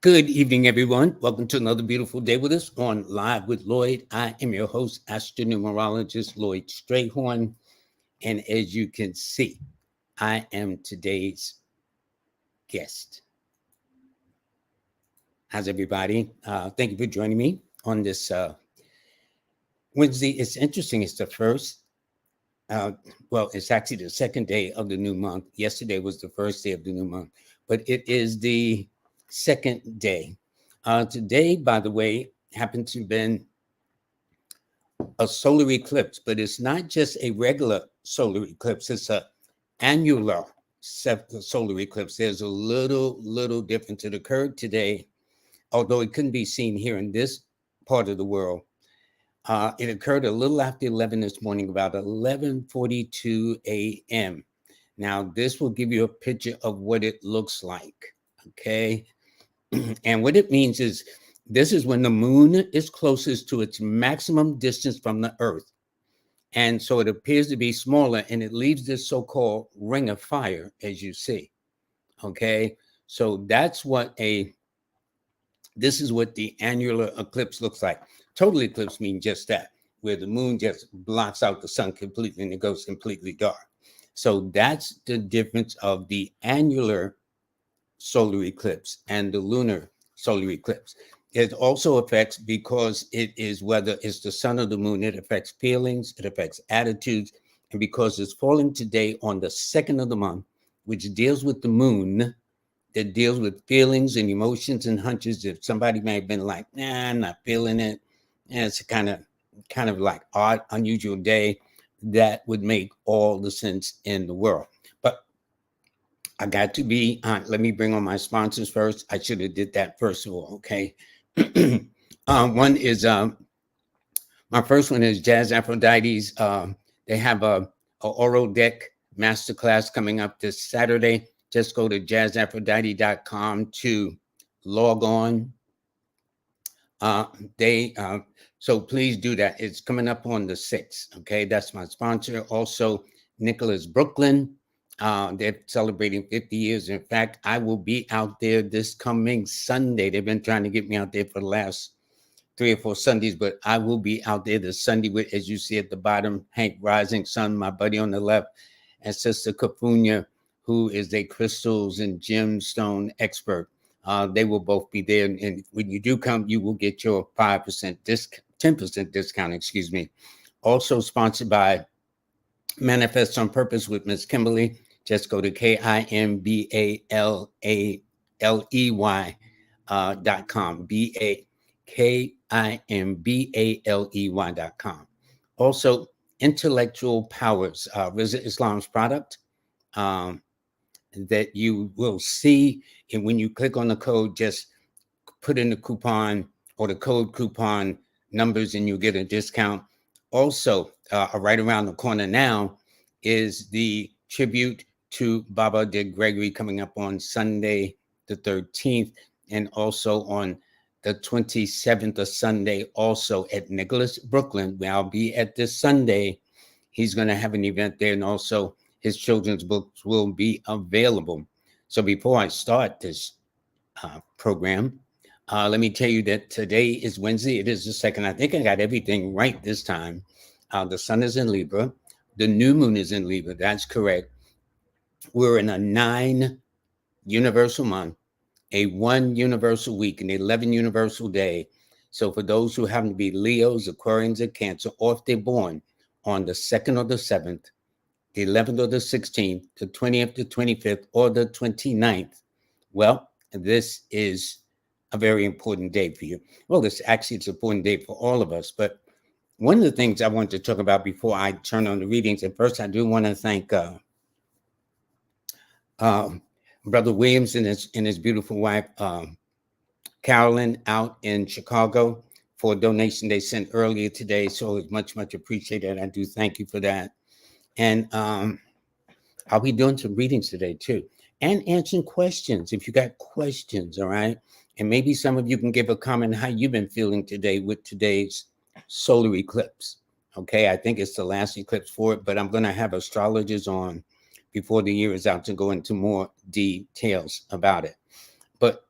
Good evening, everyone. Welcome to another beautiful day with us on Live with Lloyd. I am your host, astronumerologist Lloyd Strayhorn. And as you can see, I am today's guest. How's everybody? Thank you for joining me on this Wednesday. It's interesting. It's the first, it's actually the second day of the new month. Yesterday was the first day of the new month, but it is the second day. Today, by the way, happened to have been a solar eclipse, but it's not just a regular solar eclipse. It's a annular solar eclipse. There's a little difference. It occurred today, although it couldn't be seen here in this part of the world. It occurred a little after 11 this morning, about 11:42 a.m. Now, this will give you a picture of what it looks like, okay? And what it means is this is when the moon is closest to its maximum distance from the earth. And so it appears to be smaller and it leaves this so-called ring of fire, as you see. Okay. So this is what the annular eclipse looks like. Total eclipse means just that, where the moon just blocks out the sun completely and it goes completely dark. So that's the difference of the annular solar eclipse and the lunar solar eclipse. It also affects, because it is whether it's the sun or the moon, it affects feelings, it affects attitudes. And because it's falling today on the second of the month, which deals with the moon, that deals with feelings and emotions and hunches. If somebody may have been like, nah, I'm not feeling it, and it's kind of like odd, unusual day, that would make all the sense in the world. But I got to be let me bring on my sponsors first. I should have did that first of all, okay? One is my first one is Jazz Aphrodite's. They have a oral deck masterclass coming up this Saturday. Just go to jazzaphrodite.com to log on. So please do that. It's coming up on the 6th. Okay, that's my sponsor. Also, Nicholas Brooklyn. They're celebrating 50 years. In fact, I will be out there this coming Sunday. They've been trying to get me out there for the last 3 or 4 Sundays, but I will be out there this Sunday with, as you see at the bottom, Hank Rising Sun, my buddy on the left, and Sister Kafunya, who is a crystals and gemstone expert. They will both be there. And when you do come, you will get your 5% discount, 10% discount, excuse me. Also sponsored by Manifest on Purpose with Miss Kimberly. Just go to KIMBALEY.com. KIMBALEY.com. Also, Intellectual Powers, Visit Islam's product that you will see. And when you click on the code, just put in the coupon or the code coupon numbers and you'll get a discount. Also, right around the corner now is the tribute to Baba de Gregory coming up on Sunday, the 13th, and also on the 27th of Sunday, also at Nicholas Brooklyn, where I'll be at this Sunday. He's going to have an event there, and also his children's books will be available. So before I start this program, let me tell you that today is Wednesday. It is the 2nd. I think I got everything right this time. The sun is in Libra. The new moon is in Libra. That's correct. We're in a 9 universal month, a 1 universal week, an 11 universal day. So for those who happen to be Leos, Aquarians, or Cancer, or if they're born on the 2nd or the 7th, the 11th or the 16th, the 20th, the 25th, or the 29th, well, this is a very important day for you. Well, it's an important day for all of us. But one of the things I want to talk about before I turn on the readings, and first I do want to thank Brother Williams and his beautiful wife, Carolyn, out in Chicago, for a donation they sent earlier today. So it's much appreciated. I do thank you for that. And I'll be doing some readings today too, and answering questions if you got questions. All right. And maybe some of you can give a comment how you've been feeling today with today's solar eclipse. Okay. I think it's the last eclipse for it, but I'm going to have astrologers on before the year is out to go into more details about it. But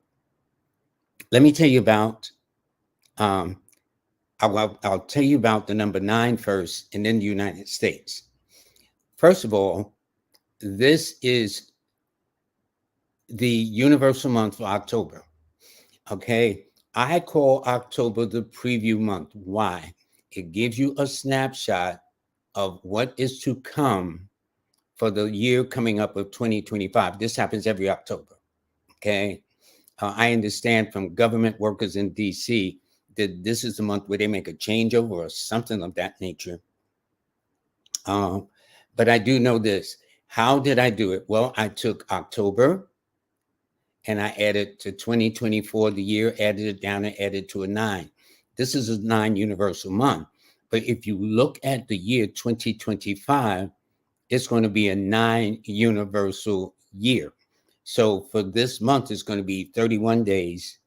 Let me tell you about, um, I'll tell you about the number 9 first, and then the United States. First of all, this is the universal month for October. Okay. I call October the preview month. Why? It gives you a snapshot of what is to come for the year coming up of 2025. This happens every October. Okay. I understand from government workers in DC that this is the month where they make a changeover or something of that nature. But I do know this. How did I do it? Well, I took October and I added to 2024, the year, added it down and added to a 9. This is a 9 universal month. But if you look at the year 2025, it's going to be a 9 universal year. So for this month, it's going to be 31 days.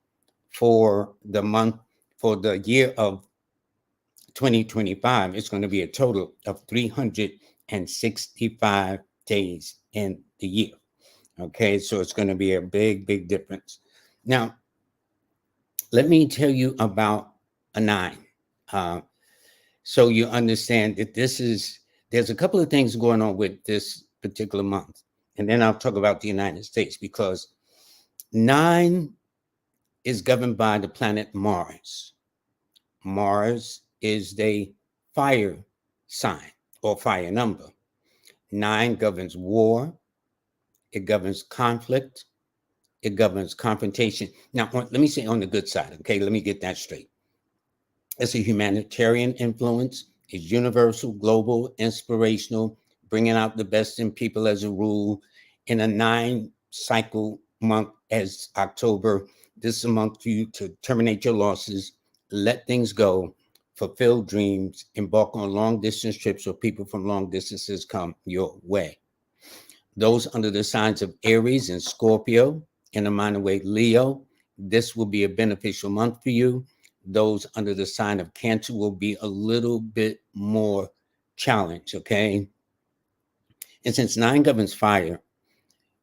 For the month, for the year of 2025, it's going to be a total of 365 days in the year. Okay, so it's going to be a big, big difference. Now, let me tell you about a 9. So you understand that there's a couple of things going on with this particular month. And then I'll talk about the United States, because 9 is governed by the planet Mars. Mars is the fire sign or fire number. 9 governs war, it governs conflict, it governs confrontation. Now, let me say on the good side, okay? Let me get that straight. It's a humanitarian influence. It's universal, global, inspirational, bringing out the best in people as a rule. In a 9 cycle month as October, this is a month for you to terminate your losses, let things go, fulfill dreams, embark on long distance trips where people from long distances come your way. Those under the signs of Aries and Scorpio, in a minor way Leo, this will be a beneficial month for you. Those under the sign of Cancer will be a little bit more challenged, okay? And since 9 governs fire,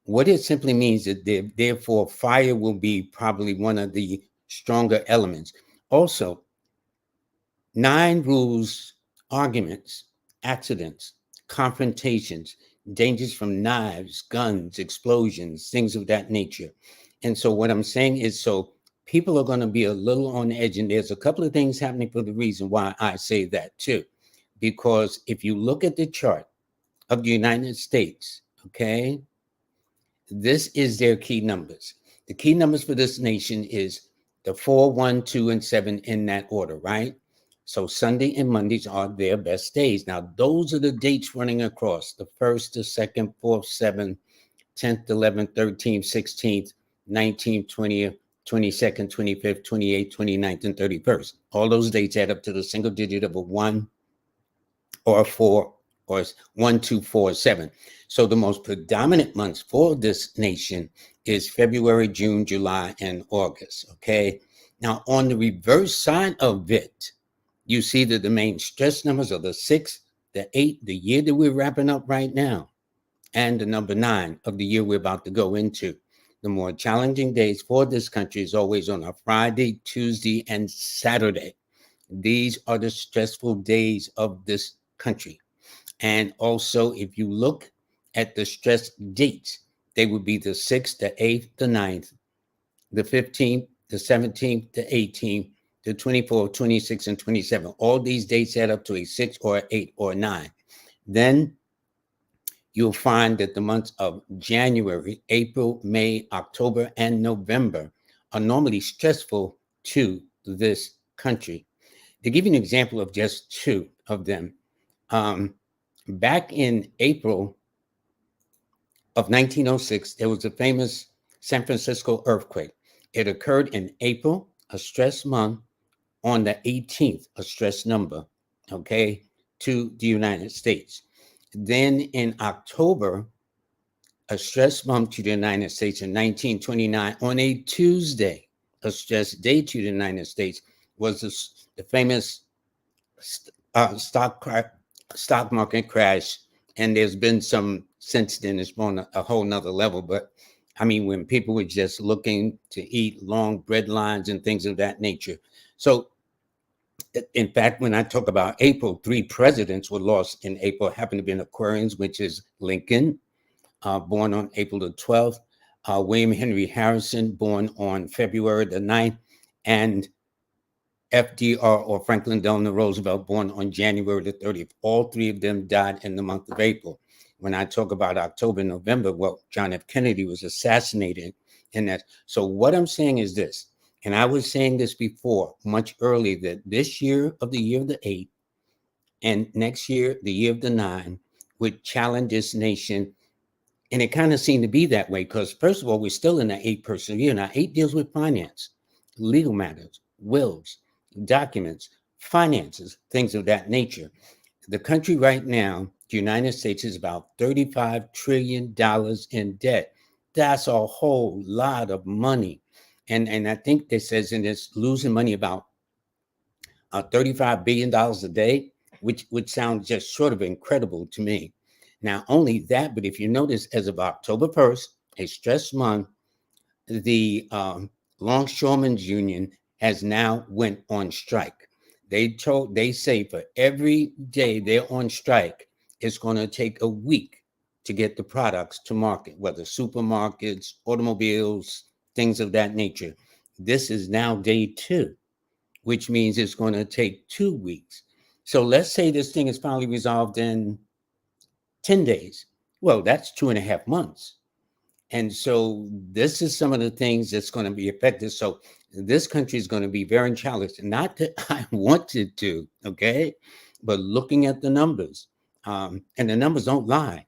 what it simply means is that therefore fire will be probably one of the stronger elements. Also, 9 rules arguments, accidents, confrontations, dangers from knives, guns, explosions, things of that nature. And so what I'm saying is, so people are going to be a little on edge, and there's a couple of things happening for the reason why I say that too. Because if you look at the chart of the United States, okay, this is their key numbers. The key numbers for this nation is the 4, 1, 2, and 7 in that order, right? So Sunday and Mondays are their best days. Now, those are the dates running across the 1st, the 2nd, 4th, 7th, 10th, 11th, 13th, 16th, 19th, 20th, 22nd, 25th, 28th, 29th, and 31st. All those dates add up to the single digit of a 1 or a 4 or 1, 2, 4, 7. So the most predominant months for this nation is February, June, July, and August. Okay. Now, on the reverse side of it, you see that the main stress numbers are the 6, the 8, the year that we're wrapping up right now, and the number 9 of the year we're about to go into. The more challenging days for this country is always on a Friday, Tuesday, and Saturday. These are the stressful days of this country. And also, if you look at the stress dates, they would be the 6th, the 8th, the 9th, the 15th, the 17th, the 18th, the 24th, 26th, and 27th. All these dates add up to a 6 or an 8 or a 9. Then you'll find that the months of January, April, May, October, and November are normally stressful to this country. To give you an example of just 2 of them, back in April of 1906, there was a famous San Francisco earthquake. It occurred in April, a stress month, on the 18th, a stress number, okay, to the United States. Then in October, a stress month to the United States in 1929, on a Tuesday, a stress day to the United States, was the famous stock market crash. And there's been some since then. It's on a whole nother level, but I mean, when people were just looking to eat long bread lines and things of that nature. So, in fact, when I talk about April, 3 presidents were lost in April, happened to be in Aquarians, which is Lincoln, born on April the 12th, William Henry Harrison, born on February the 9th, and FDR, or Franklin Delano Roosevelt, born on January the 30th. All three of them died in the month of April. When I talk about October, November, well, John F. Kennedy was assassinated in that. So what I'm saying is this, and I was saying this before, much earlier, that this year of the year of the 8 and next year, the year of the 9, would challenge this nation. And it kind of seemed to be that way because, first of all, we're still in the 8-person year. Now, 8 deals with finance, legal matters, wills, documents, finances, things of that nature. The country right now, the United States, is about $35 trillion in debt. That's a whole lot of money. And I think this says in this losing money about $35 billion a day, which would sound just sort of incredible to me. Not only that, but if you notice, as of October 1st, a stress month, the Longshoremen's Union has now went on strike. They say for every day they're on strike, it's going to take a week to get the products to market, whether supermarkets, automobiles, things of that nature. This is now day 2, which means it's going to take 2 weeks. So let's say this thing is finally resolved in 10 days. Well, that's 2.5 months. And so this is some of the things that's going to be affected. So this country is going to be very challenged. Not that I wanted to, okay, but looking at the numbers, and the numbers don't lie.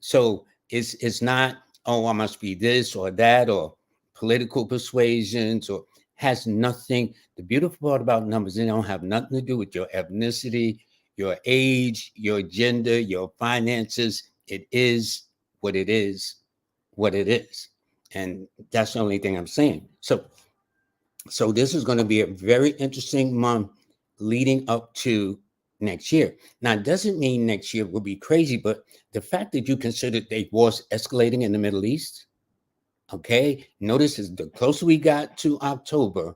So it's not, oh, I must be this or that, or political persuasions, or has nothing. The beautiful part about numbers, they don't have nothing to do with your ethnicity, your age, your gender, your finances. It is what it is, what it is. And that's the only thing I'm saying. So this is going to be a very interesting month leading up to next year. Now, it doesn't mean next year will be crazy, but the fact that you consider the wars escalating in the Middle East, okay, notice is the closer we got to October,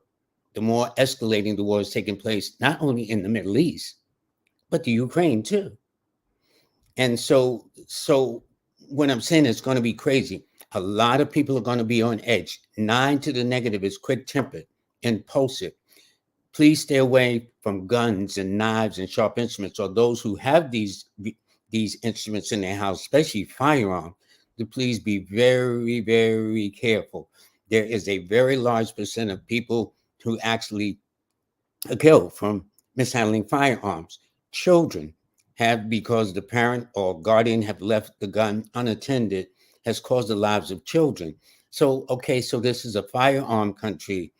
the more escalating the war is taking place, not only in the Middle East, but the Ukraine too. And so what I'm saying is going to be crazy. A lot of people are going to be on edge. 9 to the negative is quick-tempered, impulsive. Please stay away from guns and knives and sharp instruments, or those who have these instruments in their house, especially firearms. To please be very, very careful. There is a very large percent of people who actually are killed from mishandling firearms. Children have, because the parent or guardian have left the gun unattended, has caused the lives of children. So, okay, so this is a firearm country,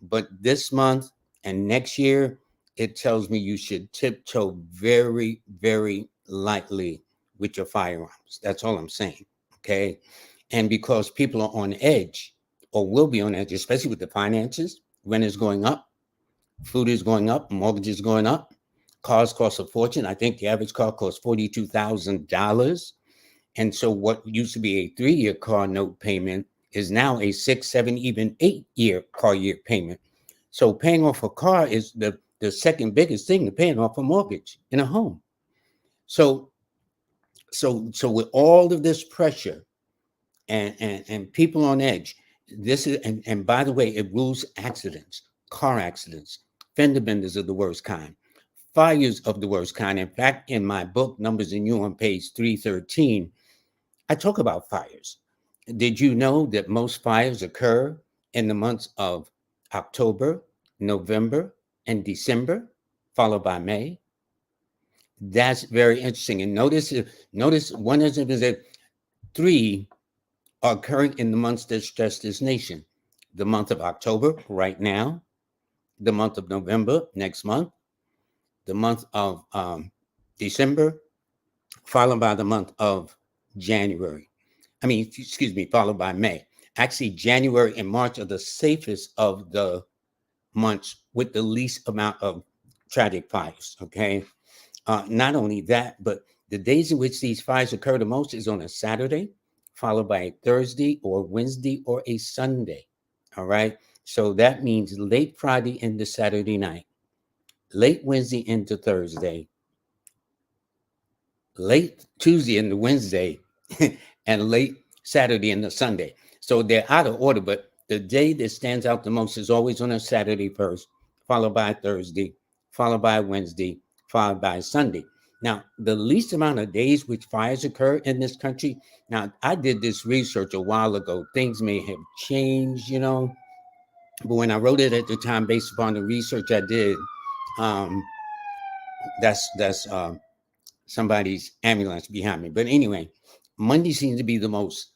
but this month and next year, it tells me you should tiptoe very, very lightly with your firearms. That's all I'm saying. Okay. And because people are on edge, or will be on edge, especially with the finances, rent is going up, food is going up, mortgage is going up, cars cost a fortune. I think the average car costs $42,000. And so what used to be a 3-year car note payment is now a 6, 7, even 8-year car year payment. So paying off a car is the second biggest thing to paying off a mortgage in a home. So with all of this pressure and people on edge, this is, and by the way, it rules accidents, car accidents, fender benders of the worst kind, fires of the worst kind. In fact, in my book, Numbers and You, on page 313, I talk about fires. Did you know that most fires occur in the months of October, November, and December, followed by May? That's very interesting. And notice one of them is that 3 are occurring in the months that stress this nation. The month of October, right now, the month of November, next month, the month of December, followed by the month of January. Excuse me, followed by May. Actually, January and March are the safest of the months with the least amount of tragic fires, okay? Not only that, but the days in which these fires occur the most is on a Saturday, followed by a Thursday or Wednesday or a Sunday. All right. So that means late Friday into Saturday night, late Wednesday into Thursday, late Tuesday into Wednesday, and late Saturday into Sunday. So they're out of order, but the day that stands out the most is always on a Saturday first, followed by Thursday, followed by Wednesday, followed by Sunday. Now, the least amount of days which fires occur in this country. Now, I did this research a while ago. Things may have changed, but when I wrote it at the time, based upon the research I did, um, that's somebody's ambulance behind me. But anyway, Monday seems to be the most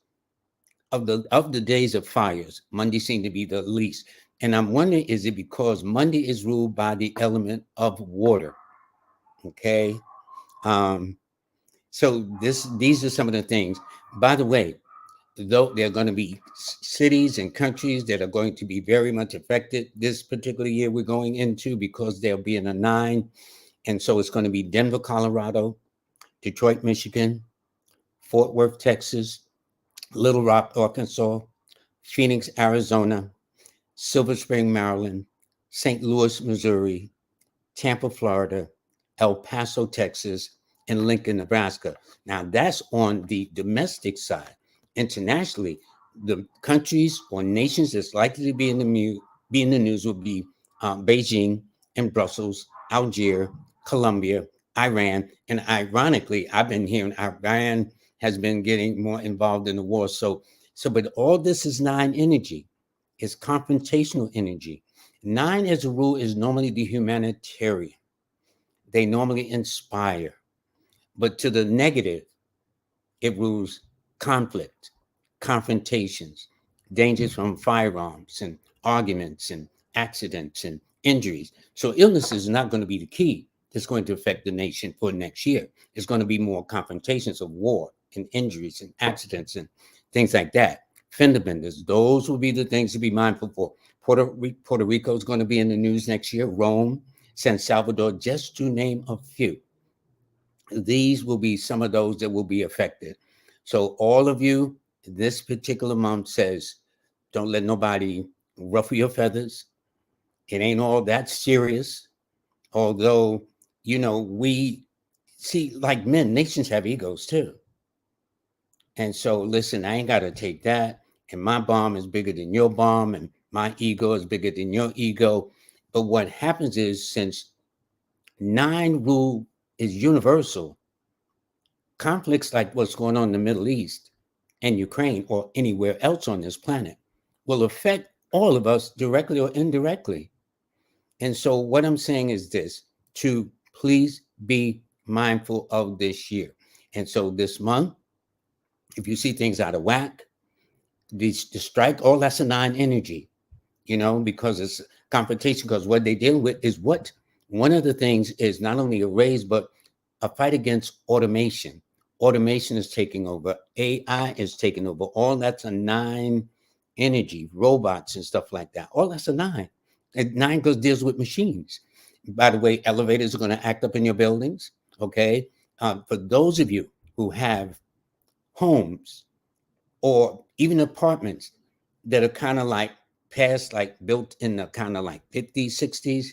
of the days of fires. Monday seems to be the least. And I'm wondering, is it because Monday is ruled by the element of water? Okay. Um, so these are some of the things. By the way, though there are going to be cities and countries that are going to be very much affected this particular year we're going into, because they'll be in a 9. And so it's going to be Denver, Colorado, Detroit, Michigan, Fort Worth, Texas, Little Rock, Arkansas, Phoenix, Arizona, Silver Spring, Maryland, St. Louis, Missouri, Tampa, Florida, El Paso, Texas, and Lincoln, Nebraska. Now, that's on the domestic side. Internationally, the countries or nations that's likely to be in the news will be Beijing and Brussels, Algiers, Colombia, Iran, and ironically, I've been hearing Iran has been getting more involved in the war. But all this is 9 energy, is confrontational energy. 9, as a rule, is normally the humanitarian. They normally inspire, but to the negative, it rules conflict, confrontations, dangers from firearms and arguments and accidents and injuries. So illness is not going to be the key that's going to affect the nation for next year. It's going to be more confrontations of war and injuries and accidents and things like that. Fender benders, those will be the things to be mindful for. Puerto Rico is going to be in the news next year. Rome, San Salvador, just to name a few. These will be some of those that will be affected. So all of you, this particular month says, don't let nobody ruffle your feathers. It ain't all that serious. Although, we see, like men, nations have egos too. And so, listen, I ain't got to take that. And my bomb is bigger than your bomb, and my ego is bigger than your ego. But what happens is, since 9 rule is universal, conflicts like what's going on in the Middle East and Ukraine or anywhere else on this planet will affect all of us directly or indirectly. And so what I'm saying is this, to please be mindful of this year. And so this month, if you see things out of whack, the strike, all that's a 9 energy, because it's confrontation, because what they deal with is one of the things is not only a raise, but a fight against automation. Automation is taking over. AI is taking over. All that's a 9 energy, robots and stuff like that. All that's a 9. And 9 deals with machines. By the way, elevators are going to act up in your buildings. Okay. For those of you who have homes or even apartments that are kind of like past, like built in the kind of like 50s, 60s,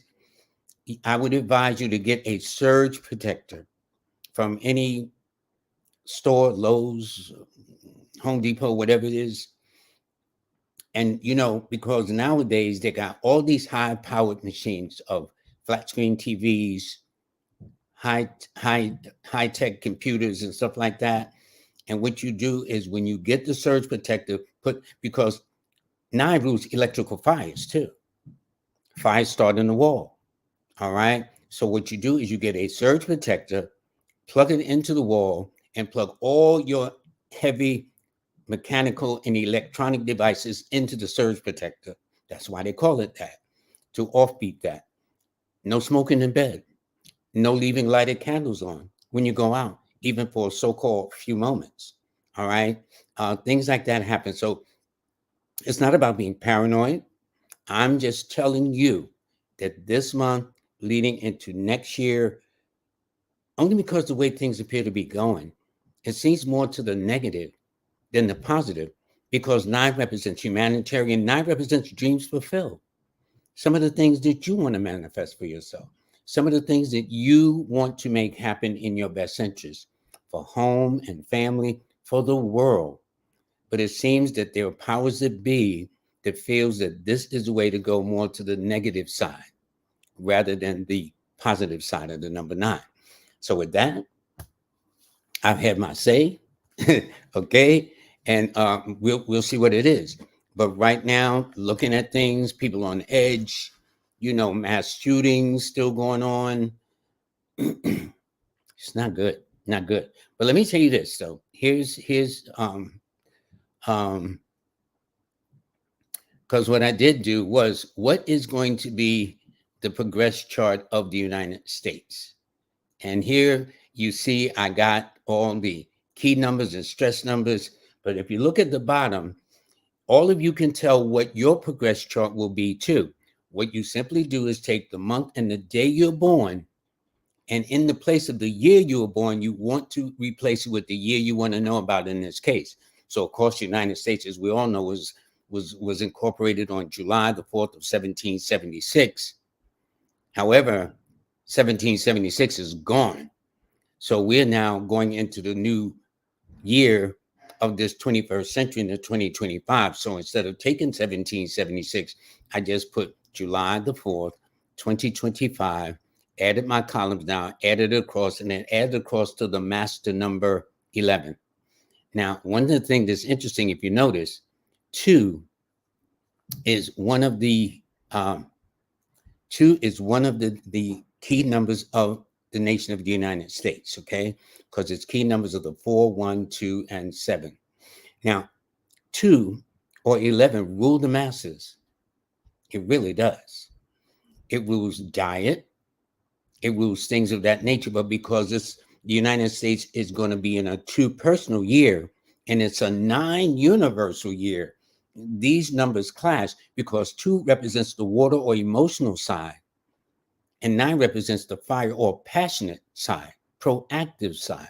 I would advise you to get a surge protector from any store, Lowe's, Home Depot, whatever it is. And, because nowadays they got all these high powered machines of flat screen TVs, high tech computers and stuff like that. And what you do is, when you get the surge protector, because 9 rules electrical fires too. Fires start in the wall. All right. So what you do is you get a surge protector, plug it into the wall, and plug all your heavy mechanical and electronic devices into the surge protector. That's why they call it that, to offbeat that. No smoking in bed. No leaving lighted candles on when you go out, even for a so-called few moments. All right. Things like that happen. So it's not about being paranoid. I'm just telling you that this month leading into next year, only because the way things appear to be going, it seems more to the negative than the positive, because 9 represents humanitarian, 9 represents dreams fulfilled. Some of the things that you want to manifest for yourself, some of the things that you want to make happen in your best interest for home and family, for the world. But it seems that there are powers that be that feels that this is the way to go more to the negative side rather than the positive side of the number 9. So with that, I've had my say, okay, and we'll see what it is. But right now, looking at things, people on edge, mass shootings still going on. It's not good, not good. But let me tell you this. So here's because what I did do was, what is going to be the progress chart of the United States? And here you see I got all the key numbers and stress numbers. But if you look at the bottom, all of you can tell what your progress chart will be too. What you simply do is take the month and the day you're born, and in the place of the year you were born, you want to replace it with the year you want to know about in this case. So, of course, the United States, as we all know, was incorporated on July the 4th of 1776. However, 1776 is gone. So we're now going into the new year of this 21st century in the 2025. So instead of taking 1776, I just put July the 4th, 2025, added my columns down, added it across, and then added across to the master number 11. Now, one of the things that's interesting, if you notice, 2 is one of the 2 is one of the key numbers of the nation of the United States, okay? Because it's key numbers of the 4, 1, 2, and 7. Now, 2 or 11 rule the masses. It really does. It rules diet. It rules things of that nature. But because the United States is going to be in a 2 personal year, and it's a 9 universal year, these numbers clash because 2 represents the water or emotional side, and 9 represents the fire or passionate side, proactive side.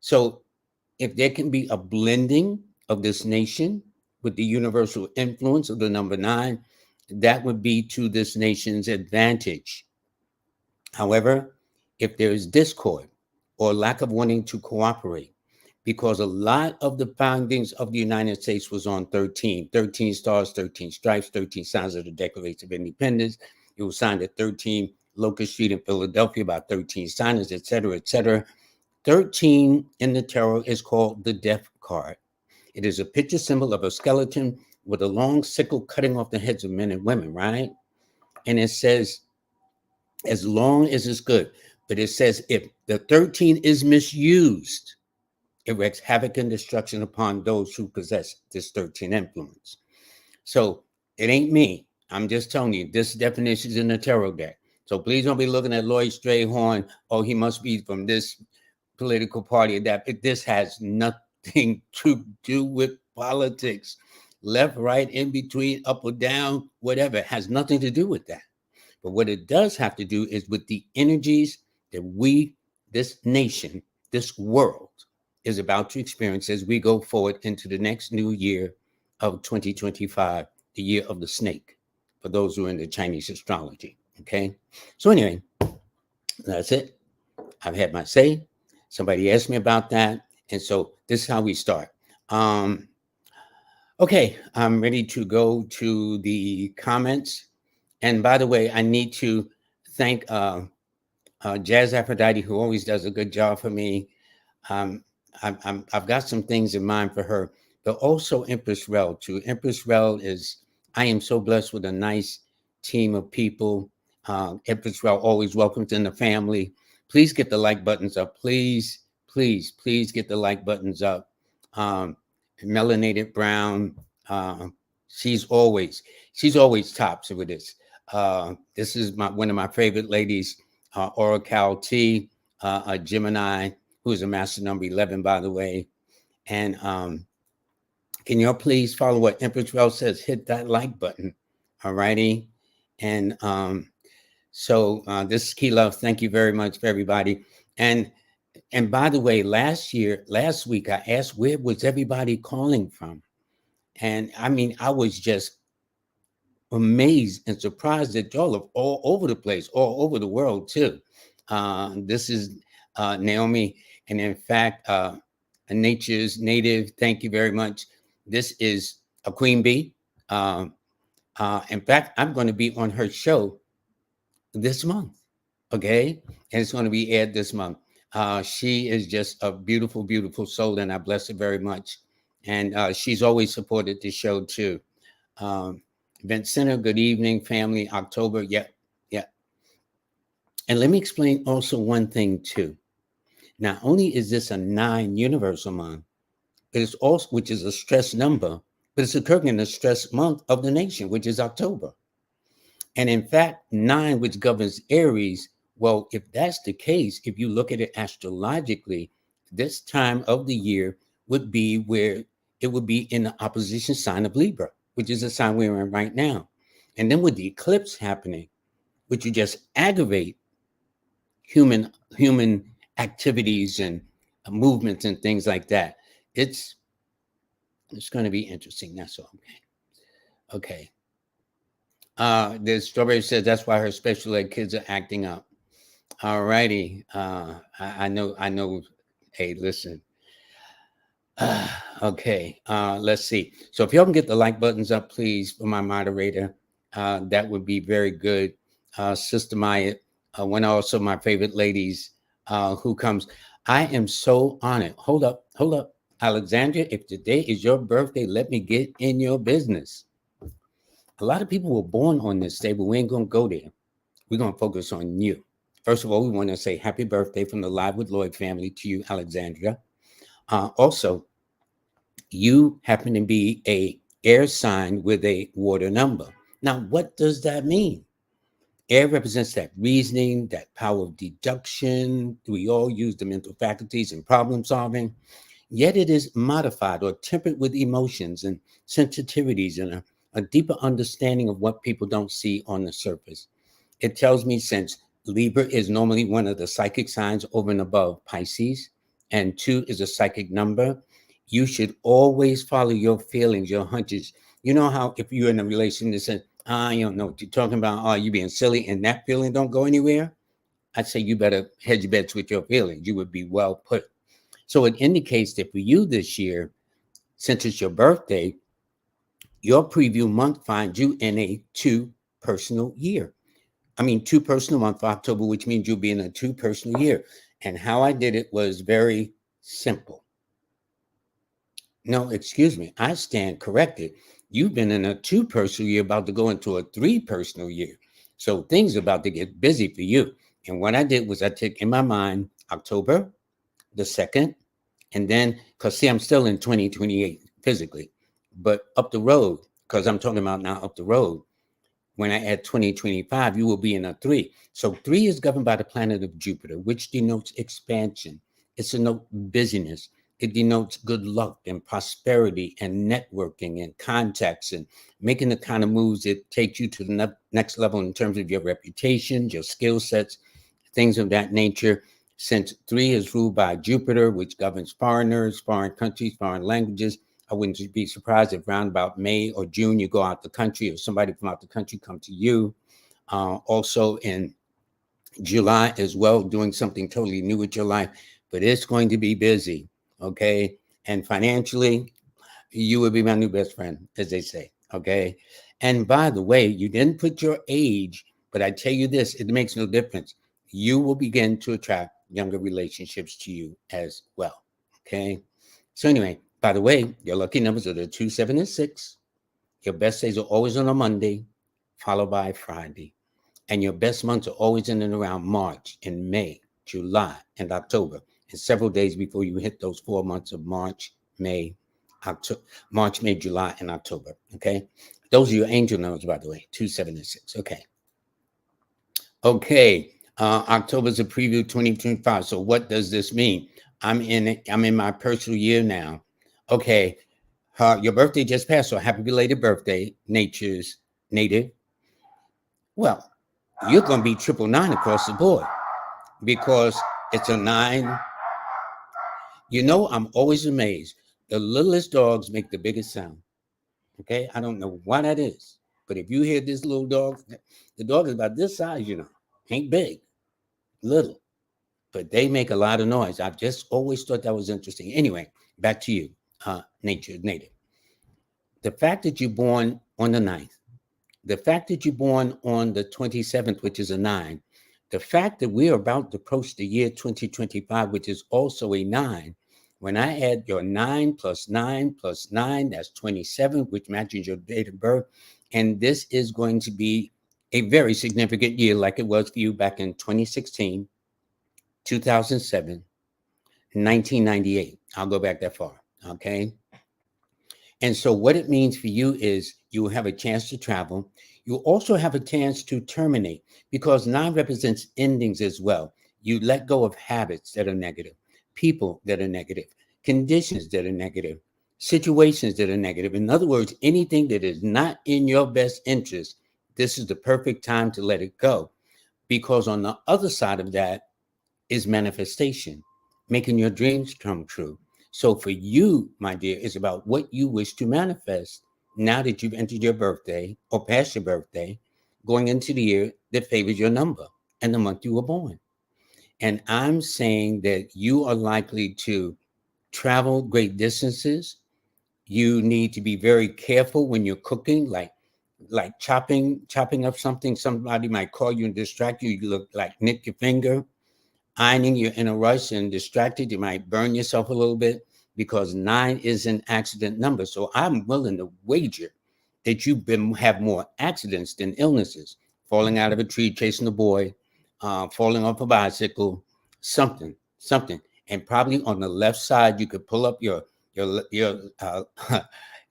So if there can be a blending of this nation with the universal influence of the number 9, that would be to this nation's advantage. However, if there is discord or lack of wanting to cooperate, because a lot of the foundings of the United States was on 13 stars, 13 stripes, 13 signs of the Declaration of Independence. It was signed at 13 Locust Street in Philadelphia by 13 signers, et cetera, et cetera. 13 in the tarot is called the death card. It is a picture symbol of a skeleton with a long sickle cutting off the heads of men and women, right? And it says, as long as it's good. But it says if the 13 is misused, it wreaks havoc and destruction upon those who possess this 13 influence. So it ain't me. I'm just telling you, this definition is in the tarot deck. So please don't be looking at Lloyd Strayhorn. Oh, he must be from this political party or that. This has nothing to do with politics. Left, right, in between, up or down, whatever. It has nothing to do with that. But what it does have to do is with the energies that we, this nation, this world, is about to experience as we go forward into the next new year of 2025, the year of the snake, for those who are into Chinese astrology. Okay. So anyway, that's it. I've had my say. Somebody asked me about that. And so this is how we start. Okay, I'm ready to go to the comments. And by the way, I need to thank Jazz Aphrodite, who always does a good job for me. I've got some things in mind for her, but also Empress Rel too. Empress Rel I am so blessed with a nice team of people. Empress Rel always welcomes in the family. Please get the like buttons up. Please, please, please get the like buttons up. Melanated Brown, she's always tops with this. This is one of my favorite ladies, Oracle T, a Gemini, who is a master number 11, by the way. And can you all please follow what Empress Rel says? Hit that like button. All righty. And so this is Key Love. Thank you very much for everybody. And And by the way, last week, I asked where was everybody calling from? And I mean, I was just amazed and surprised that y'all are all over the place, all over the world too. This is Naomi, and in fact, Nature's Native. Thank you very much. This is a Queen Bee. In fact, I'm going to be on her show this month. Okay, and it's going to be aired this month. She is just a beautiful, beautiful soul, and I bless her very much. And she's always supported the show too. Um, Event Center, good evening, family. October, yeah, yeah. And let me explain also one thing too. Not only is this a 9 universal month, it is also, which is a stress number, but it's occurring in the stress month of the nation, which is October. And in fact, 9, which governs Aries, well, if that's the case, if you look at it astrologically, this time of the year would be where it would be in the opposition sign of Libra, which is the sign we're in right now. And then with the eclipse happening, which would just aggravate human activities and movements and things like that. It's going to be interesting. That's all. Okay. The Strawberry says that's why her special ed kids are acting up. All righty. I know. Hey, listen. Okay. Let's see. So if y'all can get the like buttons up, please, for my moderator, that would be very good. Sister Maya, one also my favorite ladies who comes. I am so honored. Hold up. Alexandria, if today is your birthday, let me get in your business. A lot of people were born on this day, but we ain't going to go there. We're going to focus on you. First of all, we want to say happy birthday from the Live with Lloyd family to you, Alexandria. Also, you happen to be a air sign with a water number. Now, what does that mean? Air represents that reasoning, that power of deduction. We all use the mental faculties in problem solving. Yet it is modified or tempered with emotions and sensitivities and a deeper understanding of what people don't see on the surface. It tells me since Libra is normally one of the psychic signs over and above Pisces, and 2 is a psychic number, you should always follow your feelings, your hunches. You know how if you're in a relationship, you don't know what you're talking about, you being silly, and that feeling don't go anywhere, I'd say you better hedge your bets with your feelings. You would be well put. So it indicates that for you this year, since it's your birthday, your preview month finds you in a 2 personal year. 2 personal month for October, which means you'll be in a 2 personal year. And how I did it was very simple. No, excuse me, I stand corrected. You've been in a 2 personal year, about to go into a 3 personal year. So things are about to get busy for you. And what I did was I took in my mind October the 2nd, and then, because see, I'm still in 2028 physically, but up the road, because I'm talking about now up the road, when I add 2025, you will be in a 3. So 3 is governed by the planet of Jupiter, which denotes expansion. It's a note busyness. It denotes good luck and prosperity and networking and contacts and making the kind of moves that take you to the next level in terms of your reputation, your skill sets, things of that nature. Since 3 is ruled by Jupiter, which governs foreigners, foreign countries, foreign languages, I wouldn't be surprised if around about May or June you go out the country or somebody from out the country come to you. Also in July as well, doing something totally new with your life, but it's going to be busy, okay? And financially, you will be my new best friend, as they say, okay? And by the way, you didn't put your age, but I tell you this, it makes no difference. You will begin to attract younger relationships to you as well, okay? So anyway, by the way, your lucky numbers are the 2, 7, and 6. Your best days are always on a Monday, followed by Friday. And your best months are always in and around March and May, July, and October. And several days before you hit those 4 months of March, May, July, and October. Okay. Those are your angel numbers, by the way, 2, 7, and 6. Okay. Okay. October's a preview 2025. So what does this mean? I'm in my personal year now. Okay. Your birthday just passed, so happy belated birthday, Nature's Native. Well, you're going to be 999 across the board because it's a 9 You know, I'm always amazed. The littlest dogs make the biggest sound. Okay, I don't know why that is, but if you hear this little dog, the dog is about this size, you know, ain't big, little, but they make a lot of noise. I've just always thought that was interesting. Anyway, back to you, native. The fact that you're born on the 9th, the fact that you're born on the 27th, which is a 9, the fact that we're about to approach the year 2025, which is also a 9, when I add your 9 plus 9 plus 9, that's 27, which matches your date of birth. And this is going to be a very significant year, like it was for you back in 2016, 2007, 1998. I'll go back that far. Okay. And so what it means for you is you will have a chance to travel. You also have a chance to terminate, because 9 represents endings as well. You let go of habits that are negative, people that are negative, conditions that are negative, situations that are negative. In other words, anything that is not in your best interest, this is the perfect time to let it go. Because on the other side of that is manifestation, making your dreams come true. So for you, my dear, it's about what you wish to manifest now that you've entered your birthday or past your birthday, going into the year that favors your number and the month you were born. And I'm saying that you are likely to travel great distances. You need to be very careful when you're cooking, like chopping up something. Somebody might call you and distract you. You look like nick your finger. Ironing, you're in a rush and distracted, you might burn yourself a little bit, because 9 is an accident number. So I'm willing to wager that you've been have more accidents than illnesses. Falling out of a tree, chasing a boy, falling off a bicycle, something. And probably on the left side, you could pull up your your uh,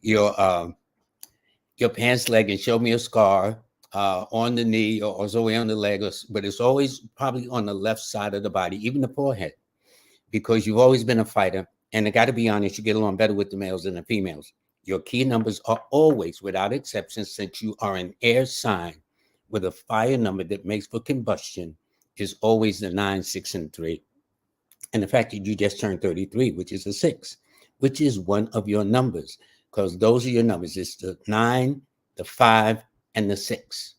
your pants leg and show me a scar on the knee or somewhere on the leg, but it's always probably on the left side of the body, even the forehead, because you've always been a fighter. And I got to be honest, you get along better with the males than the females. Your key numbers are always, without exception, since you are an air sign with a fire number that makes for combustion, is always the 9, 6, and 3. And the fact that you just turned 33, which is a 6, which is one of your numbers, because those are your numbers. It's the 9, the 5, and the 6.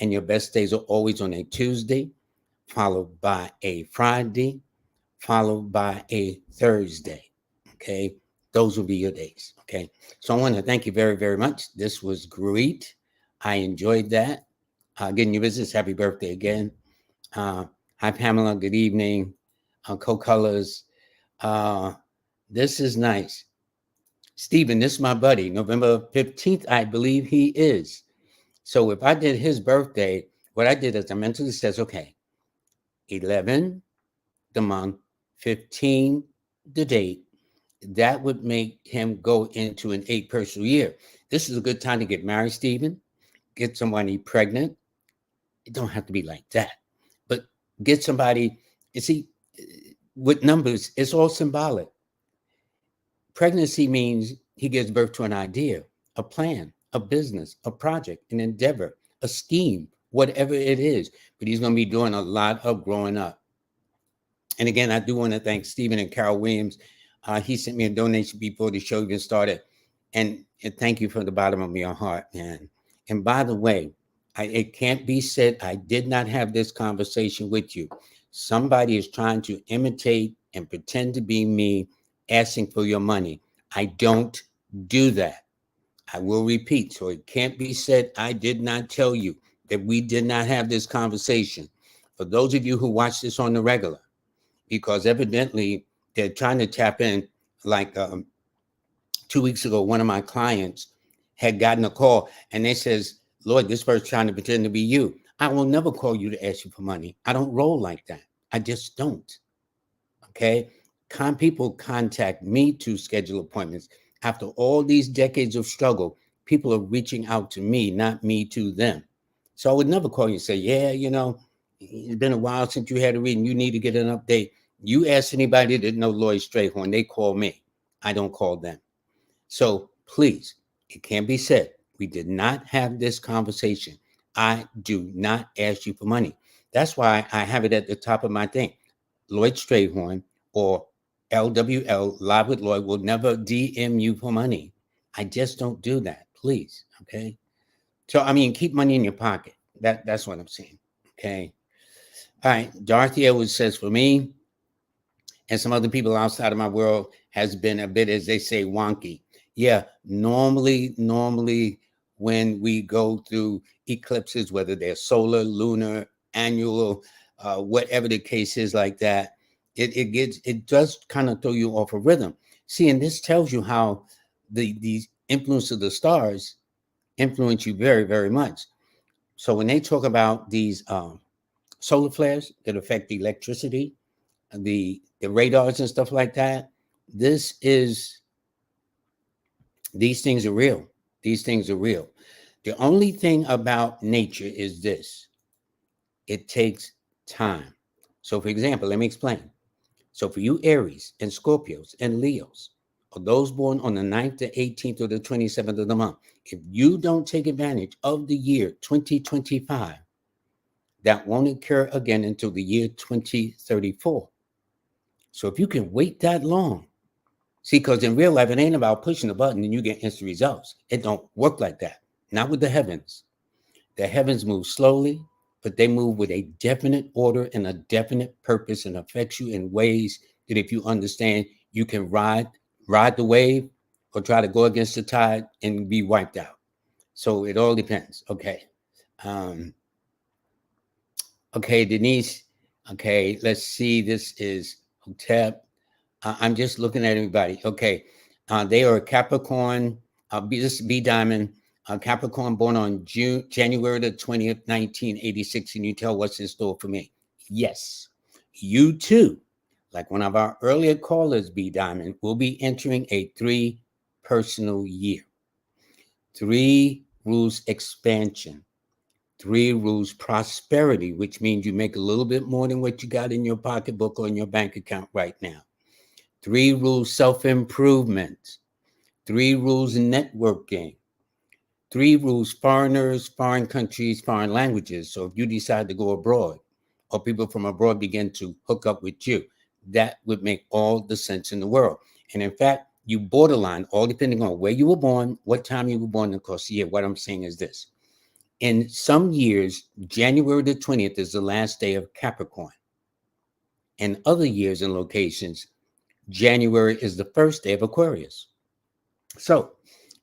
And your best days are always on a Tuesday, followed by a Friday, followed by a Thursday. Okay. Those will be your days. Okay. So I want to thank you very, very much. This was great. I enjoyed that. Getting your business. Happy birthday again. Hi, Pamela. Good evening. Co-colors. This is nice. Stephen, this is my buddy. November 15th, I believe he is. So if I did his birthday, what I did is I mentally says, okay, 11, the month, 15, the date. That would make him go into an 8 personal year. This is a good time to get married, Stephen. Get somebody pregnant. It don't have to be like that, but get somebody. You see, with numbers, it's all symbolic. Pregnancy means he gives birth to an idea, a plan, a business, a project, an endeavor, a scheme, whatever it is. But he's going to be doing a lot of growing up. And again, I do want to thank Stephen and Carol Williams. He sent me a donation before the show even started. And thank you from the bottom of your heart, man. And by the way, it can't be said I did not have this conversation with you. Somebody is trying to imitate and pretend to be me, asking for your money. I don't do that. I will repeat. So it can't be said I did not tell you that we did not have this conversation. For those of you who watch this on the regular, because evidently they're trying to tap in. Like 2 weeks ago, one of my clients had gotten a call and they says, Lloyd, this person's trying to pretend to be you. I will never call you to ask you for money. I don't roll like that. I just don't. Okay. People contact me to schedule appointments. After all these decades of struggle, people are reaching out to me, not me to them. So I would never call you and say, yeah, it's been a while since you had a reading. You need to get an update. You ask anybody that know Lloyd Strayhorn, they call me. I don't call them. So please, it can be said, we did not have this conversation. I do not ask you for money. That's why I have it at the top of my thing. Lloyd Strayhorn or LWL, Live with Lloyd, will never DM you for money. I just don't do that, please. Okay. So, I mean, keep money in your pocket. That's what I'm saying. Okay. All right. Dorothy Edwards says, for me and some other people outside of my world, has been a bit, as they say, wonky. Yeah. Normally, when we go through eclipses, whether they're solar, lunar, annual, whatever the case is like that, it does kind of throw you off a rhythm. See, and this tells you how the influence of the stars influence you very, very much. So when they talk about these solar flares that affect the electricity, the radars and stuff like that, this is these things are real. These things are real. The only thing about nature is this: it takes time. So, for example, let me explain. So, for you Aries and Scorpios and Leos, or those born on the 9th, the 18th, or the 27th of the month, if you don't take advantage of the year 2025, that won't occur again until the year 2034. So if you can wait that long, see, because in real life, it ain't about pushing a button and you get instant results. It don't work like that. Not with the heavens. The heavens move slowly, but they move with a definite order and a definite purpose, and affects you in ways that, if you understand, you can ride the wave or try to go against the tide and be wiped out. So it all depends. Okay. Okay, Denise. Okay, let's see. This is Hotep. I'm just looking at everybody. Okay, they are a Capricorn. This is B Diamond, Capricorn, born on January the 20th, 1986. And you tell what's in store for me? Yes, you too, like one of our earlier callers, B Diamond, will be entering a 3 personal year. 3 rules expansion. 3 rules prosperity, which means you make a little bit more than what you got in your pocketbook or in your bank account right now. 3 rules self-improvement. 3 rules networking. 3 rules foreigners, foreign countries, foreign languages. So if you decide to go abroad, or people from abroad begin to hook up with you, that would make all the sense in the world. And in fact, you borderline, all depending on where you were born, what time you were born, of course. Yeah, what I'm saying is this. In some years, January the 20th is the last day of Capricorn. In other years and locations, January is the first day of Aquarius. So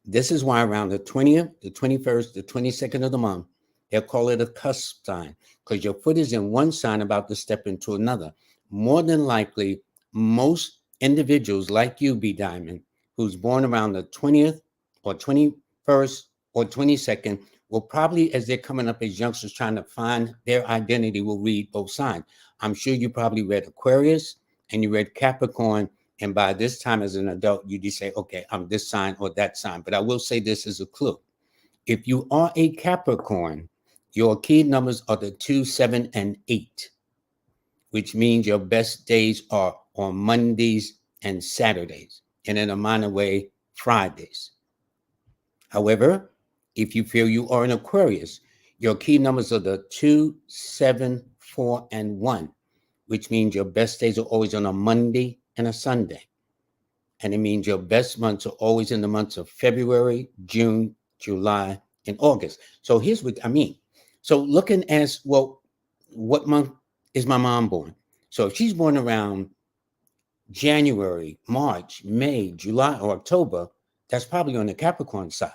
this is why around the 20th, the 21st, the 22nd of the month, they'll call it a cusp sign, because your foot is in one sign about to step into another. More than likely, most individuals like you, B Diamond, who's born around the 20th or 21st or 22nd, will probably, as they're coming up as youngsters trying to find their identity, will read both signs. I'm sure you probably read Aquarius and you read Capricorn, and by this time as an adult, you just say, okay, I'm this sign or that sign. But I will say this as a clue. If you are a Capricorn, your key numbers are the 2, 7, and 8, which means your best days are on Mondays and Saturdays, and in a minor way, Fridays. However, if you feel you are an Aquarius, your key numbers are the 2, 7, 4, and 1, which means your best days are always on a Monday and a Sunday. And it means your best months are always in the months of February, June, July, and August. So here's what I mean. So looking as, well, what month is my mom born? So if she's born around January, March, May, July, or October, that's probably on the Capricorn side.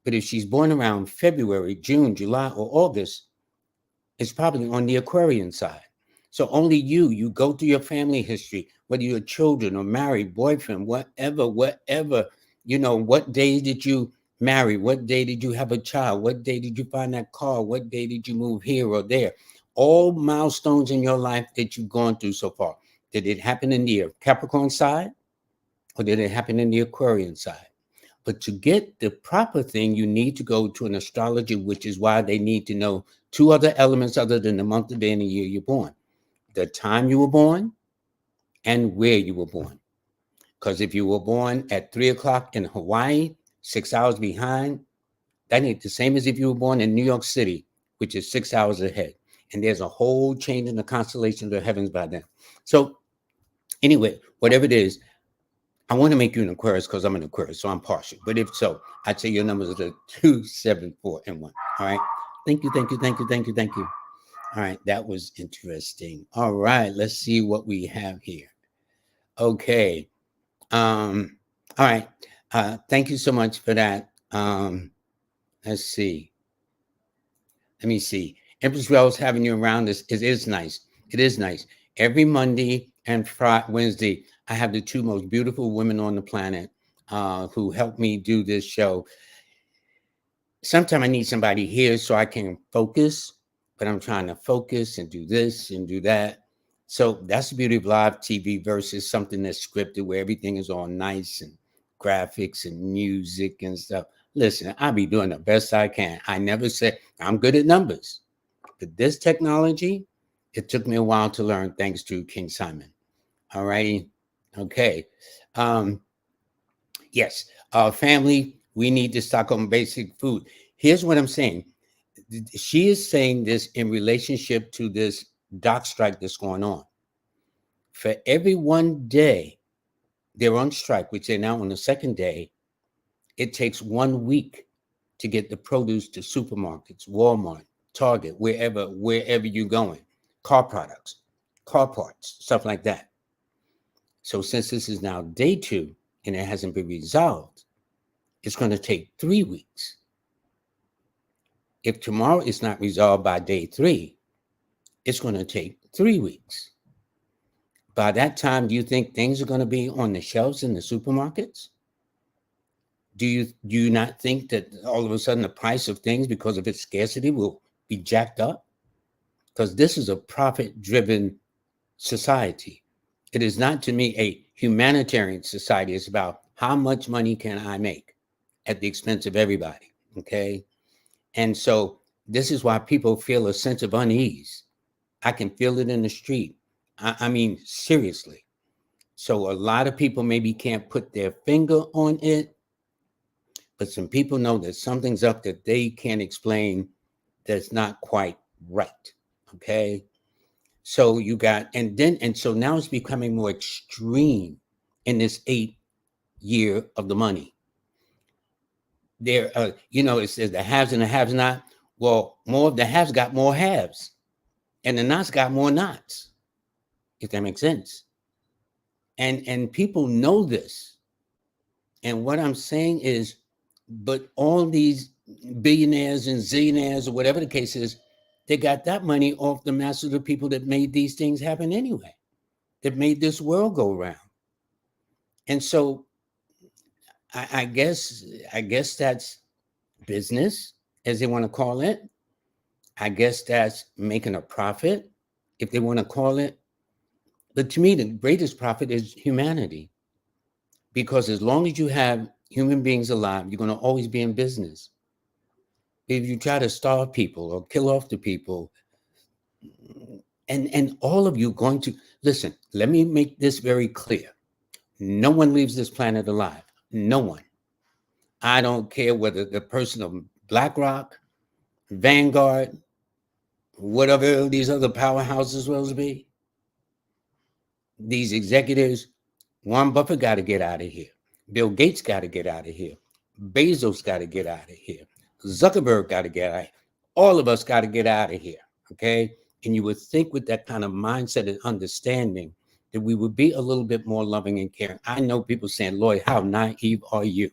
But if she's born around February, June, July, or August, it's probably on the Aquarian side. So only you go through your family history, whether you're children or married, boyfriend, whatever, what day did you marry? What day did you have a child? What day did you find that car? What day did you move here or there? All milestones in your life that you've gone through so far. Did it happen in the Capricorn side, or did it happen in the Aquarian side? But to get the proper thing, you need to go to an astrologer, which is why they need to know 2 other elements other than the month, the day, and the year you're born. The time you were born and where you were born. Because if you were born at 3 o'clock in Hawaii, 6 hours behind, that ain't the same as if you were born in New York City, which is 6 hours ahead. And there's a whole change in the constellation of the heavens by then. So Anyway, whatever it is, I want to make you an Aquarius because I'm an Aquarius, so I'm partial. But if so, I'd say your numbers are 2, 7, 4, and 1. All right. Thank you, thank you, thank you, thank you, thank you. All right, that was interesting. All right, let's see what we have here. Okay. All right. Thank you so much for that. Let's see. Let me see. Empress Wells having you around is nice. It is nice. Every Monday and Wednesday, I have the two most beautiful women on the planet who help me do this show. Sometimes I need somebody here so I can focus, but I'm trying to focus and do this and do that. So that's the beauty of live TV versus something that's scripted where everything is all nice and graphics and music and stuff. Listen, I'll be doing the best I can. I never said I'm good at numbers, but this technology, it took me a while to learn thanks to King Simon. All righty. Okay. Yes. Family, we need to stock on basic food. Here's what I'm saying. She is saying this in relationship to this dock strike that's going on. For every one day they're on strike, which they're now on the second day, it takes 1 week to get the produce to supermarkets, Walmart, Target, wherever you're going, car products, car parts, stuff like that. So since this is now day 2 and it hasn't been resolved, it's going to take 3 weeks. If tomorrow is not resolved by day 3, it's going to take 3 weeks. By that time, do you think things are going to be on the shelves in the supermarkets? Do you not think that all of a sudden the price of things, because of its scarcity, will be jacked up? Because this is a profit-driven society. It is not, to me, a humanitarian society. It's about how much money can I make at the expense of everybody, okay? And so this is why people feel a sense of unease. I can feel it in the street. I mean, seriously. So a lot of people maybe can't put their finger on it, but some people know that something's up that they can't explain that's not quite right. Okay. So you got, and so now it's becoming more extreme in this 8 year of the money. There, it says the haves and the haves not. Well, more of the haves got more haves, and the nots got more knots, if that makes sense. And people know this. And what I'm saying is, but all these billionaires and zillionaires or whatever the case is, they got that money off the mouths of the people that made these things happen anyway, that made this world go round. And so I guess that's business, as they want to call it. I guess that's making a profit, if they want to call it. But to me, the greatest profit is humanity. Because as long as you have human beings alive, you're going to always be in business. If you try to starve people or kill off the people, and all of you going to listen, let me make this very clear. No one leaves this planet alive. No one. I don't care whether the person of BlackRock, Vanguard, whatever these other powerhouses will be. These executives, Warren Buffett got to get out of here. Bill Gates got to get out of here. Bezos got to get out of here. Zuckerberg got to get out of here. All of us got to get out of here. Okay. And you would think with that kind of mindset and understanding that we would be a little bit more loving and caring. I know people saying, Lloyd, how naive are you?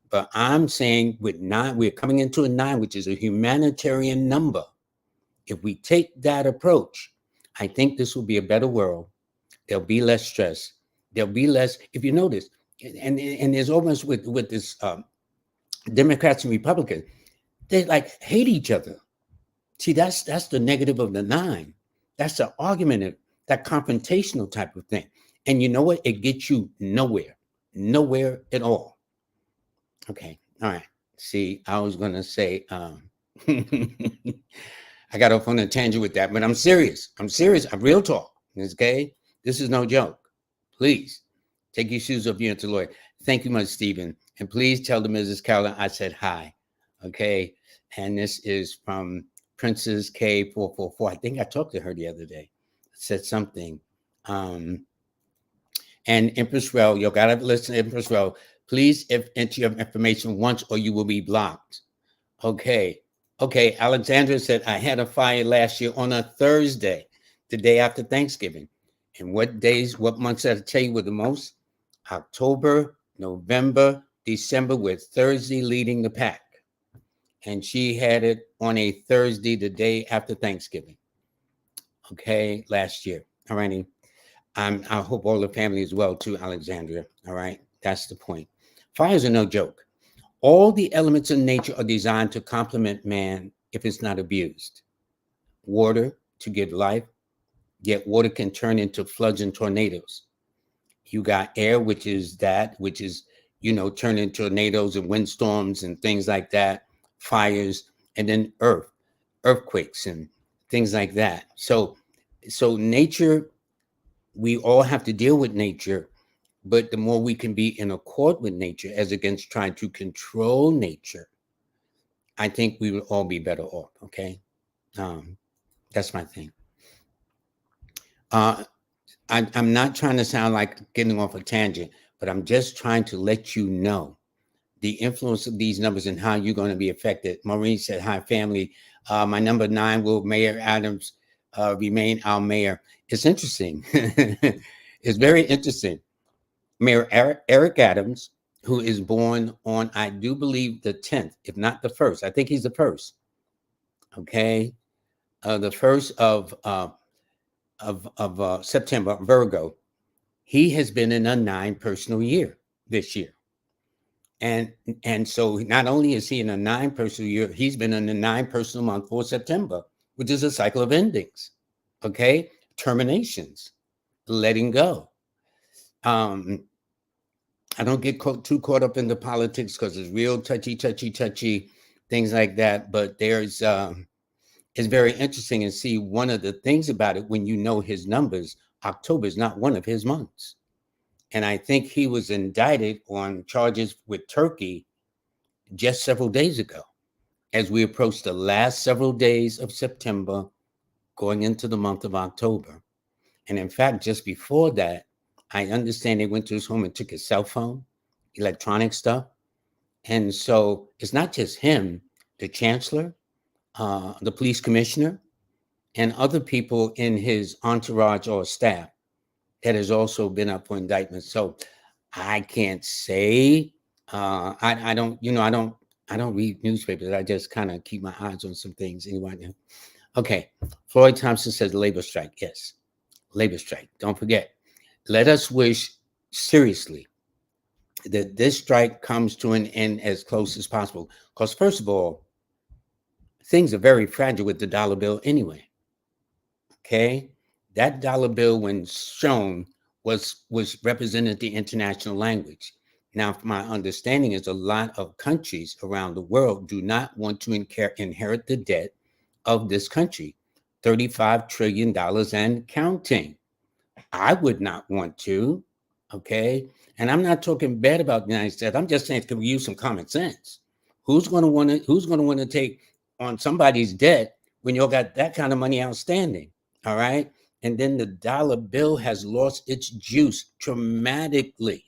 But I'm saying with 9, we're coming into a 9, which is a humanitarian number. If we take that approach, I think this will be a better world. There'll be less stress. There'll be less, if you notice, and there's almost with this Democrats and Republicans, they like hate each other. See, that's the negative of the 9. That's the argument, that confrontational type of thing. And you know what? It gets you nowhere at all. Okay, all right. See, I was gonna say, I got off on a tangent with that, but I'm serious. I'm real talk. Okay, this is no joke. Please take your shoes off, you LLoyd. Thank you much, Stephen. And please tell the Mrs. Carolyn I said hi. Okay. And this is from Princess K444. I think I talked to her the other day. Said something. And Empress Row, you gotta listen to Empress Row. Please enter your information once or you will be blocked. Okay. Okay. Alexandra said, I had a fire last year on a Thursday, the day after Thanksgiving. And what months did I tell you were the most? October, November, December, with Thursday leading the pack. And she had it on a Thursday, the day after Thanksgiving. Okay. Last year. All righty. I hope all the family is well too, Alexandria. All right. That's the point. Fires are no joke. All the elements in nature are designed to complement man if it's not abused. Water to give life, yet water can turn into floods and tornadoes. You got air, which is turn into tornadoes and windstorms and things like that, fires, and then earthquakes and things like that. So nature, we all have to deal with nature, but the more we can be in accord with nature as against trying to control nature, I think we would all be better off. Okay. That's my thing. I'm not trying to sound like getting off a tangent, but I'm just trying to let you know the influence of these numbers and how you're going to be affected. Maureen said, hi, family. My number 9, will Mayor Adams remain our mayor? It's interesting. It's very interesting. Mayor Eric Adams, who is born on, I do believe, the 10th, if not the 1st. I think he's the 1st. Okay. The 1st of September, Virgo. He has been in a 9 personal year this year. And so not only is he in a 9 personal year, he's been in a 9 personal month for September, which is a cycle of endings. Okay. Terminations, letting go. I don't get too caught up in the politics because it's real touchy, things like that. But it's very interesting and see one of the things about it when you know his numbers. October is not one of his months. And I think he was indicted on charges with Turkey just several days ago, as we approach the last several days of September, going into the month of October. And in fact, just before that, I understand they went to his home and took his cell phone, electronic stuff. And so it's not just him, the chancellor, the police commissioner, and other people in his entourage or staff that has also been up for indictment. So I can't say, I don't read newspapers. I just kind of keep my eyes on some things anyway. Okay. Floyd Thompson says labor strike. Yes. Labor strike. Don't forget. Let us wish seriously that this strike comes to an end as close as possible. Because first of all, things are very fragile with the dollar bill anyway. Okay. That dollar bill, when shown, was represented the international language. Now, my understanding is a lot of countries around the world do not want to inherit the debt of this country, $35 trillion and counting. I would not want to. Okay. And I'm not talking bad about the United States. I'm just saying, can we use some common sense? Who's going to want to take on somebody's debt when you got that kind of money outstanding? All right. And then the dollar bill has lost its juice dramatically.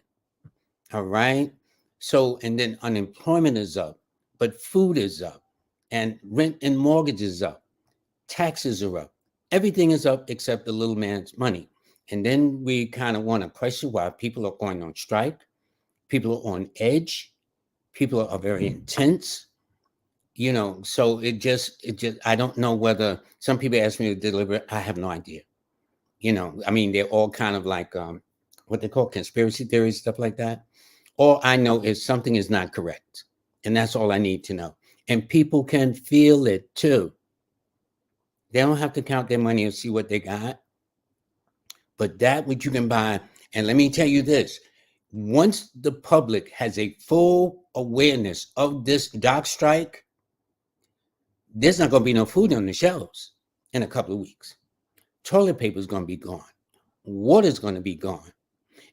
All right. So, and then unemployment is up, but food is up, and rent and mortgage is up, taxes are up. Everything is up except the little man's money. And then we kind of want to question why people are going on strike. People are on edge. People are very intense. So I don't know whether some people ask me to deliver it. I have no idea. They're all kind of like what they call conspiracy theories, stuff like that. All I know is something is not correct. And that's all I need to know. And people can feel it too. They don't have to count their money and see what they got. But that which you can buy, and let me tell you this, once the public has a full awareness of this dock strike, there's not going to be no food on the shelves in a couple of weeks. Toilet paper is going to be gone. Water is going to be gone.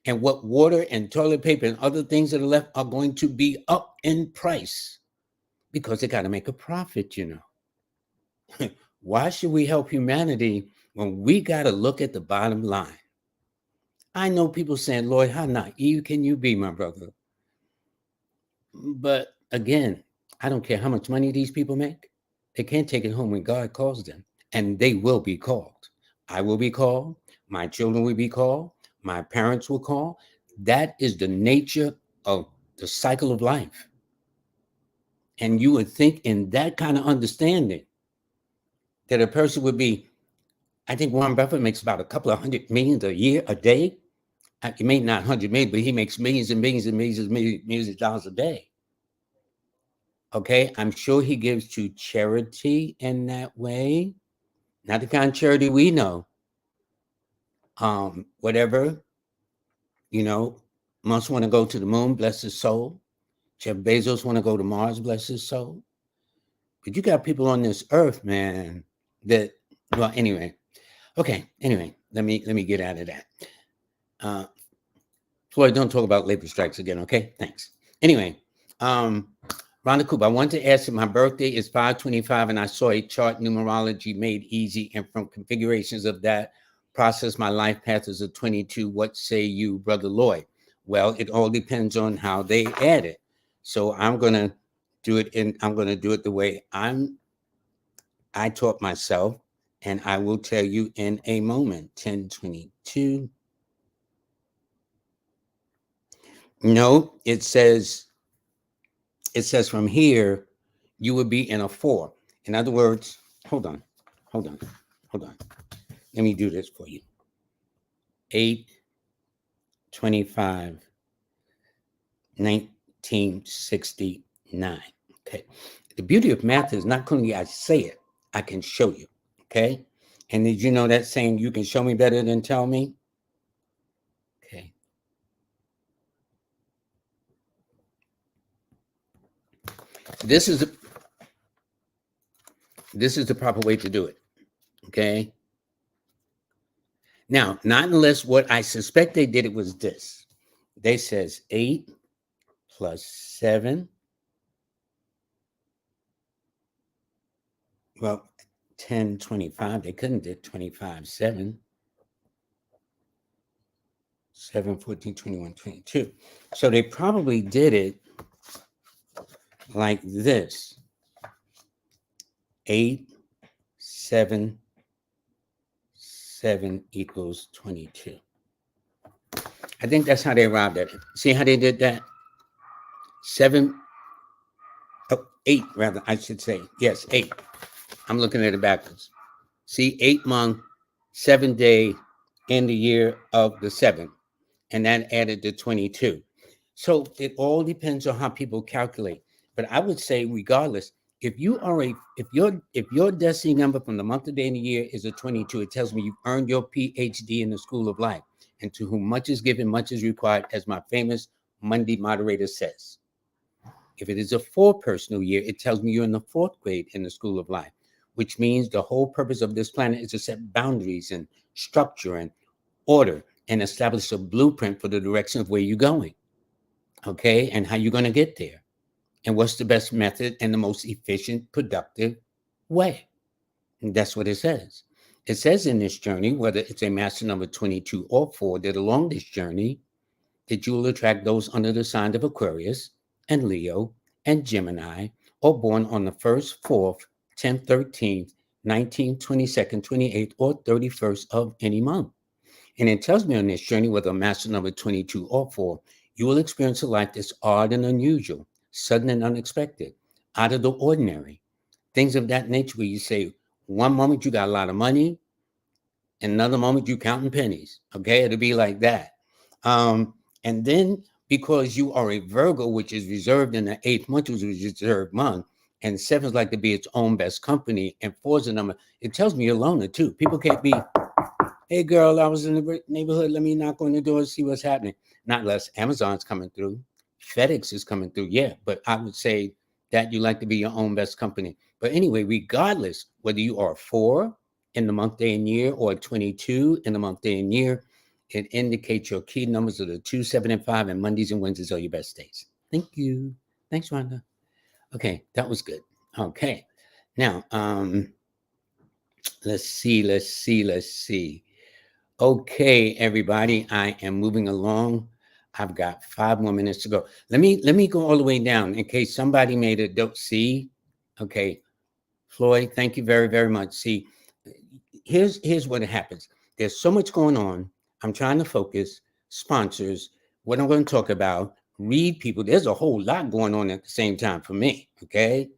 And what water and toilet paper and other things that are left are going to be up in price because they got to make a profit, Why should we help humanity when we got to look at the bottom line? I know people saying, Lloyd, how naive can you be, my brother? But again, I don't care how much money these people make. They can't take it home when God calls them, and they will be called. I will be called. My children will be called. My parents will call. That is the nature of the cycle of life. And you would think in that kind of understanding that a person would be, I think Warren Buffett makes about a couple of hundred millions a year, a day. He may not 100 million, but he makes millions and millions and millions and millions of dollars a day. Okay, I'm sure he gives to charity in that way. Not the kind of charity we know. Whatever, you know, Musk want to go to the moon, bless his soul. Jeff Bezos want to go to Mars, bless his soul. But you got people on this earth, man, that, well, anyway. Okay, anyway, let me get out of that. Floyd, don't talk about labor strikes again, okay? Thanks. Anyway, Rhonda Cooper, I want to ask if my birthday is 5/25 and I saw a chart numerology made easy, and from configurations of that process, my life path is a 22. What say you, Brother Lloyd? Well, it all depends on how they add it. So I'm going to do it the way I taught myself, and I will tell you in a moment. 1022. No, it says from here, you would be in a 4. In other words, hold on. Let me do this for you. 8/25, 1969. Okay. The beauty of math is not only I say it, I can show you. Okay. And did you know that saying, you can show me better than tell me? Okay. This is the proper way to do it. Okay. Now, not unless what I suspect they did it was this. They says 8 plus 7. Well, 10/25. They couldn't do 25, 7. 7, 14, 21, 22. So they probably did it like this. 8, 7, 7 equals 22. I think that's how they arrived at it. See how they did that? 8 rather, I should say. Yes, 8. I'm looking at it backwards. See, 8-month, 7-day in the year of the 7. And that added to 22. So it all depends on how people calculate. But I would say, regardless, if your destiny number from the month of day and the year is a 22, it tells me you've earned your PhD in the school of life. And to whom much is given, much is required, as my famous Monday moderator says. If it is a 4 personal year, it tells me you're in the 4th grade in the school of life, which means the whole purpose of this planet is to set boundaries and structure and order and establish a blueprint for the direction of where you're going, okay, and how you're going to get there, and what's the best method and the most efficient, productive way. And that's what it says. It says in this journey, whether it's a master number 22 or 4, that along this journey, that you will attract those under the sign of Aquarius and Leo and Gemini, or born on the 1st, 4th, 10th, 13th, 19th, 22nd, 28th, or 31st of any month. And it tells me on this journey, whether master number 22 or 4, you will experience a life that's odd and unusual, sudden and unexpected, out of the ordinary. Things of that nature where you say, one moment you got a lot of money, and another moment you counting pennies. Okay, it'll be like that. And then because you are a Virgo, which is reserved in the 8th month, which is reserved month, and 7 is like to be its own best company, and 4 is a number, it tells me you're loner too. People can't be, hey girl, I was in the neighborhood, let me knock on the door and see what's happening. Not unless Amazon's coming through, FedEx is coming through, yeah, but I would say that you like to be your own best company. But anyway, regardless, whether you are 4 in the month, day, and year, or 22 in the month, day, and year, it indicates your key numbers are the 2, 7, and 5, and Mondays and Wednesdays are your best days. Thank you. Thanks, Rhonda. Okay, that was good. Okay, now, let's see. Okay, everybody, I am moving along. I've got 5 more minutes to go. Let me go all the way down in case somebody made a don't see. Okay, Floyd, thank you very, very much. See, here's what happens. There's so much going on. I'm trying to focus, sponsors, what I'm going to talk about, read people. There's a whole lot going on at the same time for me. Okay.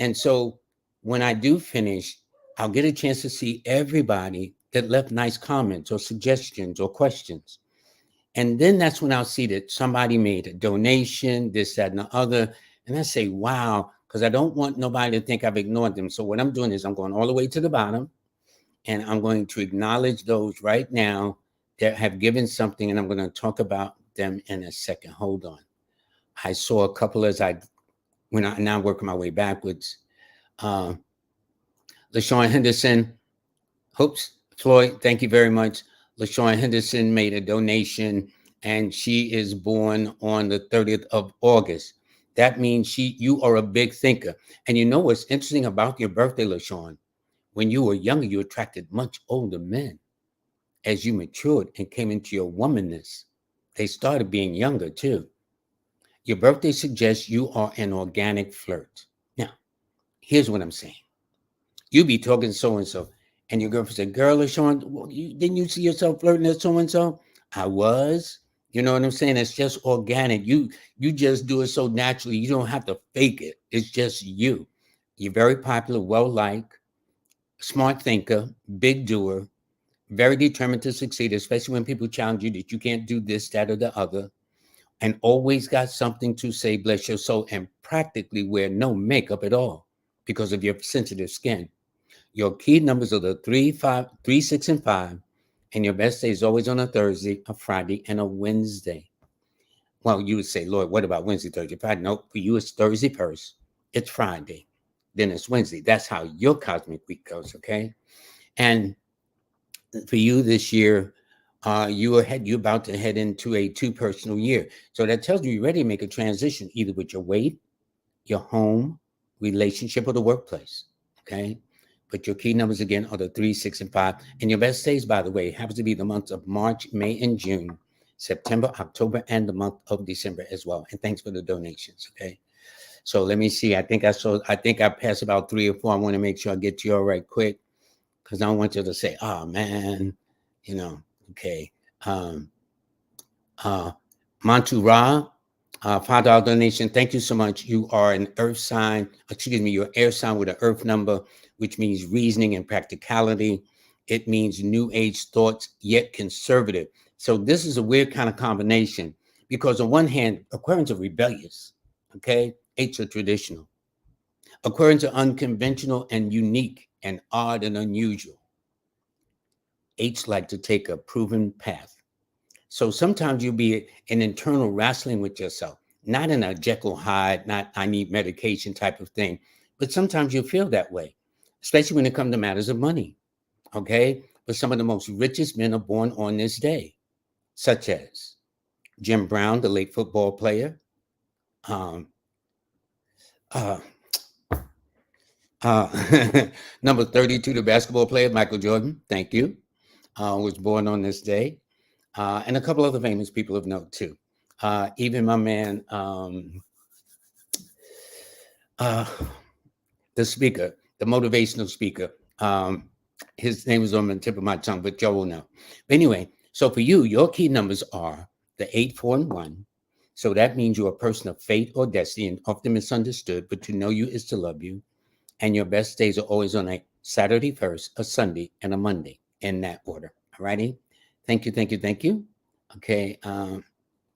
And so when I do finish, I'll get a chance to see everybody that left nice comments or suggestions or questions. And then that's when I'll see that somebody made a donation, this, that, and the other. And I say, wow, because I don't want nobody to think I've ignored them. So what I'm doing is I'm going all the way to the bottom and I'm going to acknowledge those right now that have given something. And I'm going to talk about them in a second. Hold on. I saw a couple when I now working my way backwards. LaShawn Henderson, hoops, Floyd, thank you very much. LaShawn Henderson made a donation and she is born on the 30th of August. That means you are a big thinker. And you know what's interesting about your birthday, LaShawn? When you were younger, you attracted much older men. As you matured and came into your womanness, they started being younger too. Your birthday suggests you are an organic flirt. Now, here's what I'm saying. You be talking so and so, and your girlfriend said, "Girl, LaShawn, didn't you see yourself flirting with so and so?" I was. You know what I'm saying? It's just organic. You just do it so naturally. You don't have to fake it. It's just you. You're very popular, well liked, smart thinker, big doer, very determined to succeed, especially when people challenge you that you can't do this, that, or the other, and always got something to say, bless your soul, and practically wear no makeup at all because of your sensitive skin. Your key numbers are the 3, 5, 3, 6, and 5. And your best day is always on a Thursday, a Friday, and a Wednesday. Well, you would say, Lord, what about Wednesday, Thursday, Friday? No, for you, it's Thursday first, it's Friday, then it's Wednesday. That's how your cosmic week goes, okay? And for you this year, you're about to head into a 2 personal year. So that tells you you're ready to make a transition, either with your weight, your home, relationship, or the workplace. Okay. But your key numbers again are the 3, 6, and 5. And your best days, by the way, happens to be the months of March, May, and June, September, October, and the month of December as well. And thanks for the donations. Okay. So let me see. I think I passed about 3 or 4. I want to make sure I get to you all right quick because I don't want you to say, oh man, okay. Um, Mantura, $5 donation. Thank you so much. You are an earth sign, excuse me, you're air sign with an earth number, which means reasoning and practicality. It means new age thoughts, yet conservative. So this is a weird kind of combination because on one hand, Aquarians are rebellious, okay? Eights are traditional. Aquarians are unconventional and unique and odd and unusual. Eights like to take a proven path. So sometimes you'll be an internal wrestling with yourself, not in a Jekyll Hyde, not I need medication type of thing, but sometimes you feel that way, especially when it comes to matters of money. Okay. But some of the most richest men are born on this day, such as Jim Brown, the late football player. Um, uh, Number 32, the basketball player, Michael Jordan. Thank you. Was born on this day. And a couple other famous people of note too. Even my man, the speaker, the motivational speaker. His name is on the tip of my tongue, but Joe will know. But anyway, so for you, your key numbers are the 8, 4, and 1. So that means you're a person of fate or destiny and often misunderstood, but to know you is to love you. And your best days are always on a Saturday first, a Sunday, and a Monday in that order. All righty. Thank you, thank you, thank you. Okay. And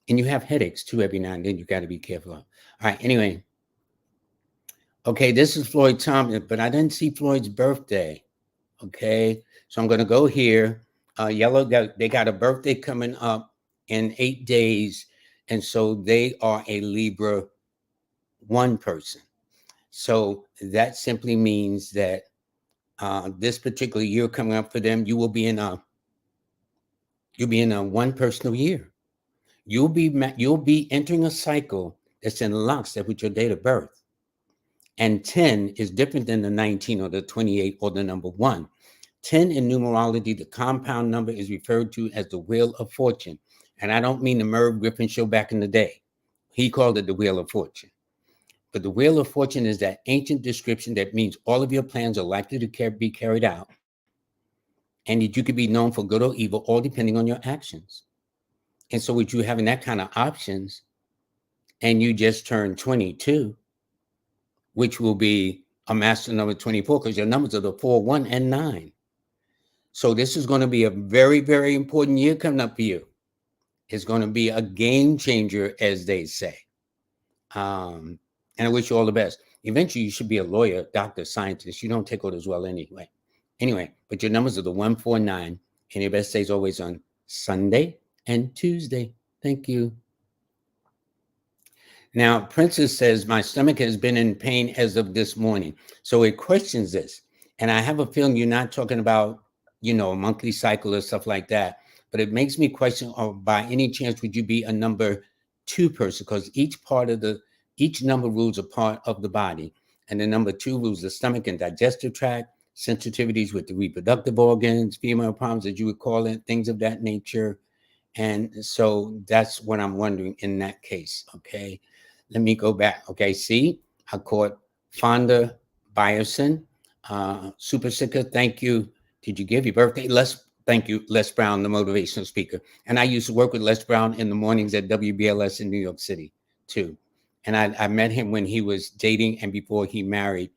you have headaches too every now and then. You got to be careful of. All right. Anyway. Okay, this is Floyd Thompson, but I didn't see Floyd's birthday. Okay, so I'm going to go here. Yellow, they got a birthday coming up in 8 days. And so they are a Libra 1 person. So that simply means that this particular year coming up for them, you'll be in a 1 personal year. You'll be entering a cycle that's in lockstep with your date of birth. And 10 is different than the 19 or the 28 or the number 1. 10 in numerology, the compound number is referred to as the Wheel of Fortune. And I don't mean the Merv Griffin show back in the day. He called it the Wheel of Fortune. But the Wheel of Fortune is that ancient description that means all of your plans are likely to be carried out, and that you could be known for good or evil, all depending on your actions. And so with you having that kind of options, and you just turned 22, which will be a master number 24, because your numbers are the 4, 1, and 9. So this is going to be a very, very important year coming up for you. It's going to be a game changer, as they say. And I wish you all the best. Eventually, you should be a lawyer, doctor, scientist. You don't take orders well anyway. Anyway, but your numbers are the 1, 4, 9, and your best days always on Sunday and Tuesday. Thank you. Now, Princess says, my stomach has been in pain as of this morning. So it questions this. And I have a feeling you're not talking about, a monthly cycle or stuff like that. But it makes me question, or by any chance, would you be a number 2 person? Because each number rules a part of the body. And the number 2 rules the stomach and digestive tract, sensitivities with the reproductive organs, female problems, as you would call it, things of that nature. And so that's what I'm wondering in that case. Okay. Let me go back. Okay. See, I caught Fonda Byerson, Super Sicker. Thank you. Did you give your birthday? Thank you, Les Brown, the motivational speaker. And I used to work with Les Brown in the mornings at WBLS in New York City too. And I met him when he was dating and before he married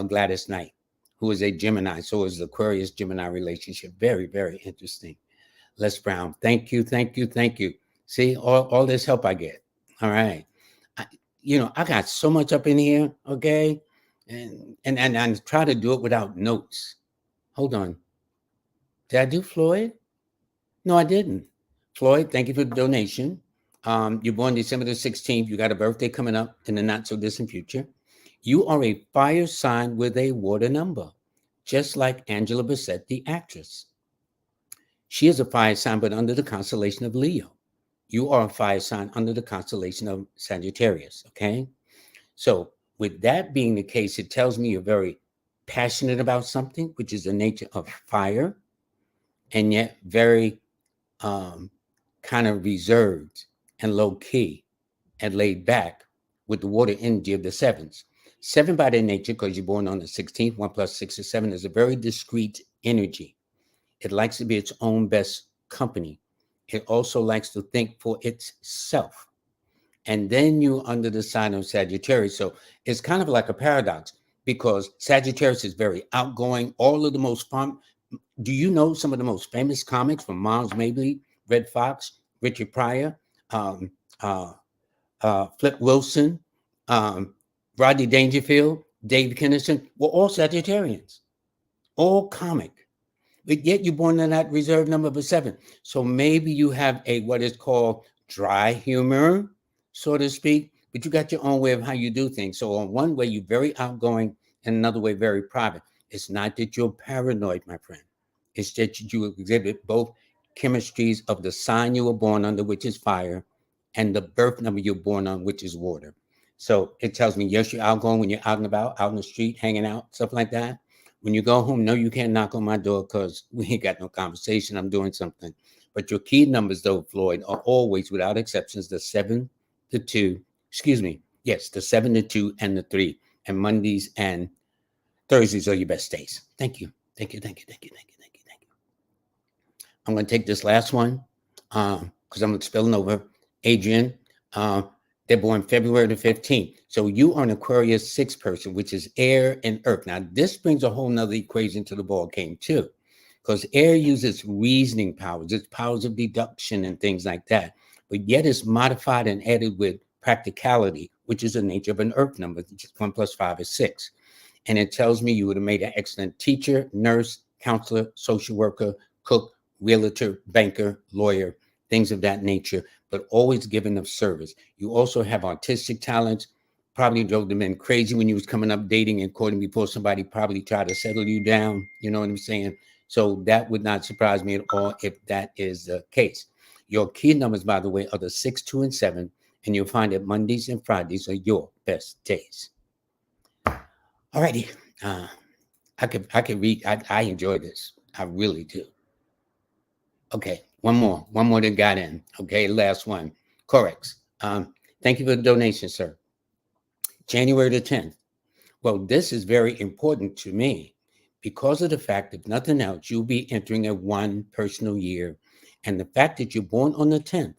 Gladys Knight, who is a Gemini. So it was the Aquarius Gemini relationship. Very, very interesting. Les Brown, thank you. See, all this help I get. All right. I got so much up in here, okay? And I try to do it without notes. Hold on. Did I do Floyd? No, I didn't. Floyd, thank you for the donation. You're born December the 16th. You got a birthday coming up in the not so distant future. You are a fire sign with a water number, just like Angela Bassett, the actress. She is a fire sign, but under the constellation of Leo. You are a fire sign under the constellation of Sagittarius, okay? So with that being the case, it tells me you're very passionate about something, which is the nature of fire, and yet very kind of reserved and low-key and laid back with the water energy of the sevens. 7 by their nature, because you're born on the 16th, 1 plus 6 is 7, is a very discrete energy. It likes to be its own best company. It also likes to think for itself. And then you're under the sign of Sagittarius. So it's kind of like a paradox because Sagittarius is very outgoing. All of the most fun. Do you know some of the most famous comics from Miles Mabley, Red Fox, Richard Pryor, Flip Wilson, Rodney Dangerfield, Dave Kennison were all Sagittarians, all comic. But yet you're born in that reserve number of a 7. So maybe you have a what is called dry humor, so to speak, but you got your own way of how you do things. So on one way, you're very outgoing, and another way, very private. It's not that you're paranoid, my friend. It's that you exhibit both chemistries of the sign you were born under, which is fire, and the birth number you're born on, which is water. So it tells me, yes, you're outgoing when you're out and about, out in the street, hanging out, stuff like that. When you go home, no, you can't knock on my door because we ain't got no conversation. I'm doing something. But your key numbers, though, Floyd, are always, without exceptions, the 7, the 2, yes, the 7, the 2, and the 3. And Mondays and Thursdays are your best days. Thank you. I'm going to take this last one because I'm spilling over. Adrian, they're born February the 15th. So you are an Aquarius 6 person, which is air and earth. Now, this brings a whole nother equation to the ball game, too, because air uses reasoning powers, its powers of deduction and things like that. But yet it's modified and added with practicality, which is the nature of an earth number, which is 1 plus 5 is 6. And it tells me you would have made an excellent teacher, nurse, counselor, social worker, cook, realtor, banker, lawyer, things of that nature, but always giving of service. You also have artistic talents. Probably drove the men crazy when you was coming up dating and courting before somebody probably tried to settle you down. You know what I'm saying? So that would not surprise me at all if that is the case. Your key numbers, by the way, are the 6, 2, and 7, and you'll find that Mondays and Fridays are your best days. All righty. I could read. I enjoy this. I really do. Okay, one more that got in. Okay, last one. Corex. Thank you for the donation, sir. January the 10th. Well, this is very important to me because of the fact, if nothing else, you'll be entering a one personal year. And the fact that you're born on the 10th,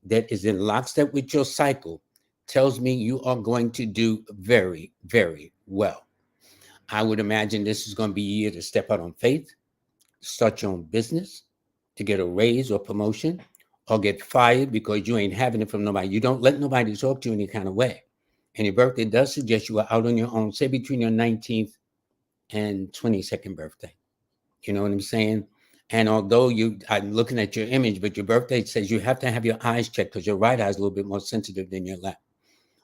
that is in lockstep with your cycle, tells me you are going to do very, very well. I would imagine this is going to be a year to step out on faith, start your own business, to get a raise or promotion, or get fired because you ain't having it from nobody. You don't let nobody talk to you any kind of way. And your birthday does suggest you are out on your own, say between your 19th and 22nd birthday. You know what I'm saying? And although I'm looking at your image, but your birthday says you have to have your eyes checked because your right eye is a little bit more sensitive than your left.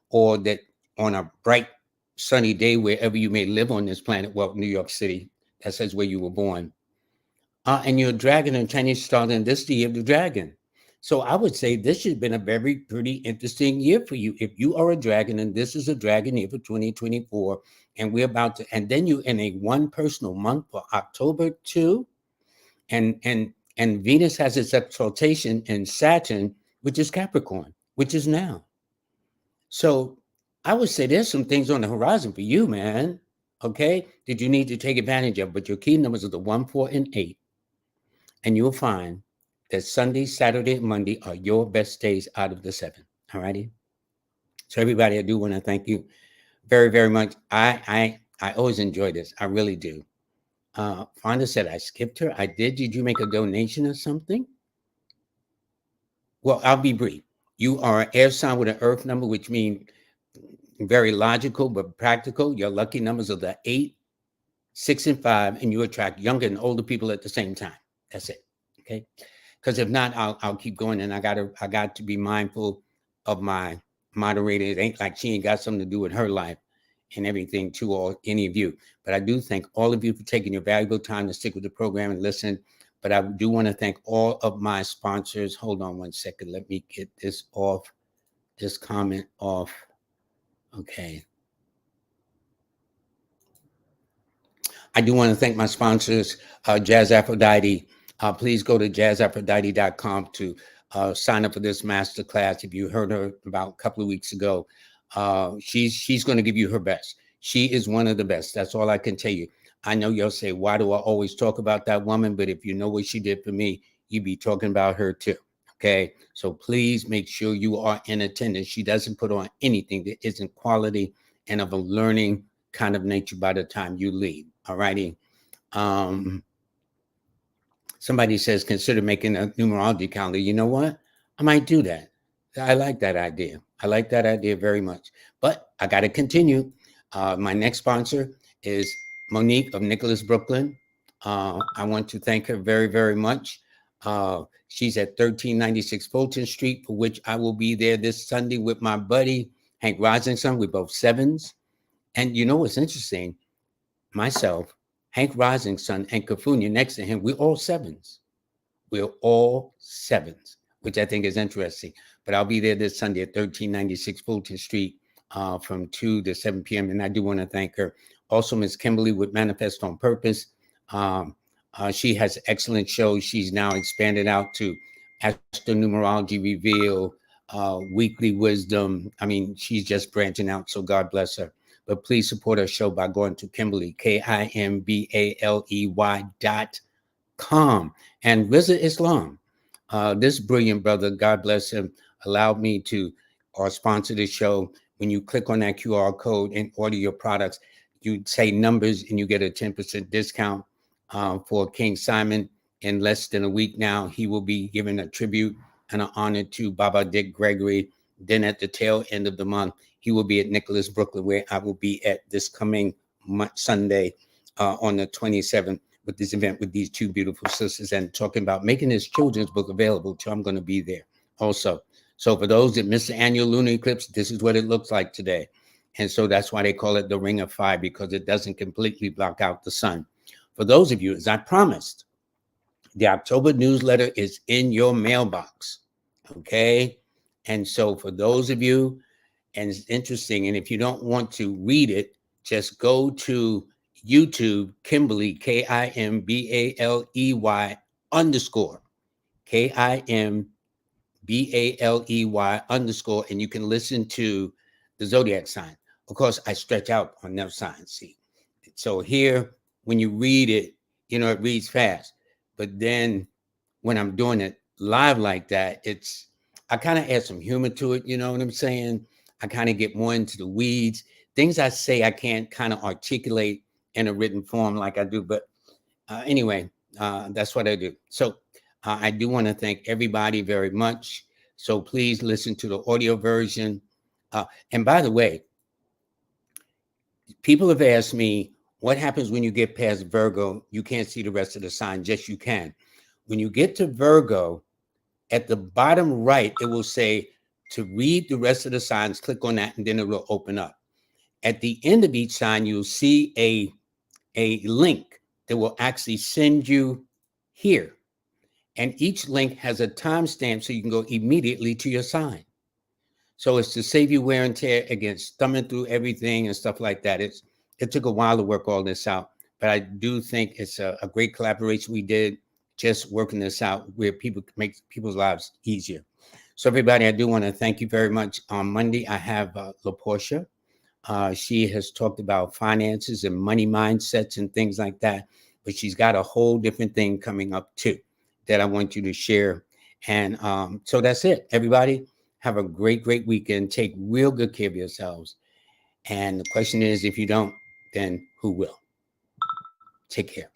Or that on a bright, sunny day, wherever you may live on this planet, well, New York City, that says where you were born. And you're a dragon and Chinese star, and this is the year of the dragon. So I would say this has been a very pretty interesting year for you. If you are a dragon, and this is a dragon year for 2024, and we're about to, and then you're in a one personal month for October 2, and Venus has its exaltation in Saturn, which is Capricorn, which is now. So I would say there's some things on the horizon for you, man. Okay, that you need to take advantage of. But your key numbers are the 1, 4, and 8. And you'll find that Sunday, Saturday, and Monday are your best days out of the 7. All righty. So everybody, I do want to thank you very, very much. I always enjoy this. I really do. Fonda said I skipped her. I did. Did you make a donation or something? Well, I'll be brief. You are an air sign with an earth number, which means very logical but practical. Your lucky numbers are the 8, 6, and 5, and you attract younger and older people at the same time. That's it. Okay. Because if not, I'll keep going, and I got to be mindful of my moderator. It ain't like she ain't got something to do with her life and everything to all any of you. But I do thank all of you for taking your valuable time to stick with the program and listen. But I do want to thank all of my sponsors. Hold on one second. Let me get this off, this comment off. Okay. I do want to thank my sponsors, Jazz Aphrodite. Please go to jazzaphrodite.com to sign up for this masterclass. If you heard her about a couple of weeks ago, she's going to give you her best. She is one of the best. That's all I can tell you. I know you'll say, why do I always talk about that woman? But if you know what she did for me, you'd be talking about her too. Okay. So please make sure you are in attendance. She doesn't put on anything that isn't quality and of a learning kind of nature by the time you leave. All righty. Somebody says, consider making a numerology calendar. You know what? I might do that. I like that idea. I like that idea very much. But I got to continue. My next sponsor is Monique of Nicholas, Brooklyn. I want to thank her very, very much. She's at 1396 Fulton Street, for which I will be there this Sunday with my buddy, Hank Risingson. We're both 7s. And you know what's interesting? Myself, Hank Risingson, and Kafunya next to him, we're all 7s. We're all 7s, which I think is interesting. But I'll be there this Sunday at 1396 Fulton Street from 2 to 7 p.m. And I do want to thank her. Also, Miss Kimberly with Manifest on Purpose. She has excellent shows. She's now expanded out to Astronumerology Reveal, Weekly Wisdom. I mean, she's just branching out. So God bless her. But please support our show by going to Kimberly, KIMBALEY.com, and visit Islam. This brilliant brother, God bless him, allowed me to sponsor the show. When you click on that QR code and order your products, you say numbers and you get a 10% discount for King Simon. In less than a week now, he will be giving a tribute and an honor to Baba Dick Gregory. Then at the tail end of the month, he will be at Nicholas, Brooklyn, where I will be at this coming Sunday on the 27th with this event with these two beautiful sisters and talking about making his children's book available. So I'm going to be there also. So for those that missed the annual lunar eclipse, this is what it looks like today. And so that's why they call it the Ring of Fire, because it doesn't completely block out the sun. For those of you, as I promised, the October newsletter is in your mailbox. Okay. And so for those of you, and it's interesting, and if you don't want to read it, just go to YouTube, Kimberly, KIMBALEY underscore, KIMBALEY underscore, and you can listen to the zodiac sign. Of course, I stretch out on them signs. See, so here when you read it, you know, it reads fast, but then when I'm doing it live like that, I kind of add some humor to it. You know what I'm saying? I kind of get more into the weeds. Things I say I can't kind of articulate in a written form like I do. But anyway, that's what I do. So I do want to thank everybody very much. So please listen to the audio version. And by the way, people have asked me, what happens when you get past Virgo? You can't see the rest of the signs. Yes, you can. When you get to Virgo, at the bottom right, it will say to read the rest of the signs, click on that, and then it will open up. At the end of each sign, you'll see a link that will actually send you here. And each link has a timestamp so you can go immediately to your sign. So it's to save you wear and tear against thumbing through everything and stuff like that. It took a while to work all this out, but I do think it's a great collaboration we did, just working this out where people make people's lives easier. So everybody, I do want to thank you very much. On Monday, I have LaPortia. She has talked about finances and money mindsets and things like that, but she's got a whole different thing coming up too that I want you to share. And so that's it, everybody. Have a great, great weekend. Take real good care of yourselves. And the question is, if you don't, then who will? Take care.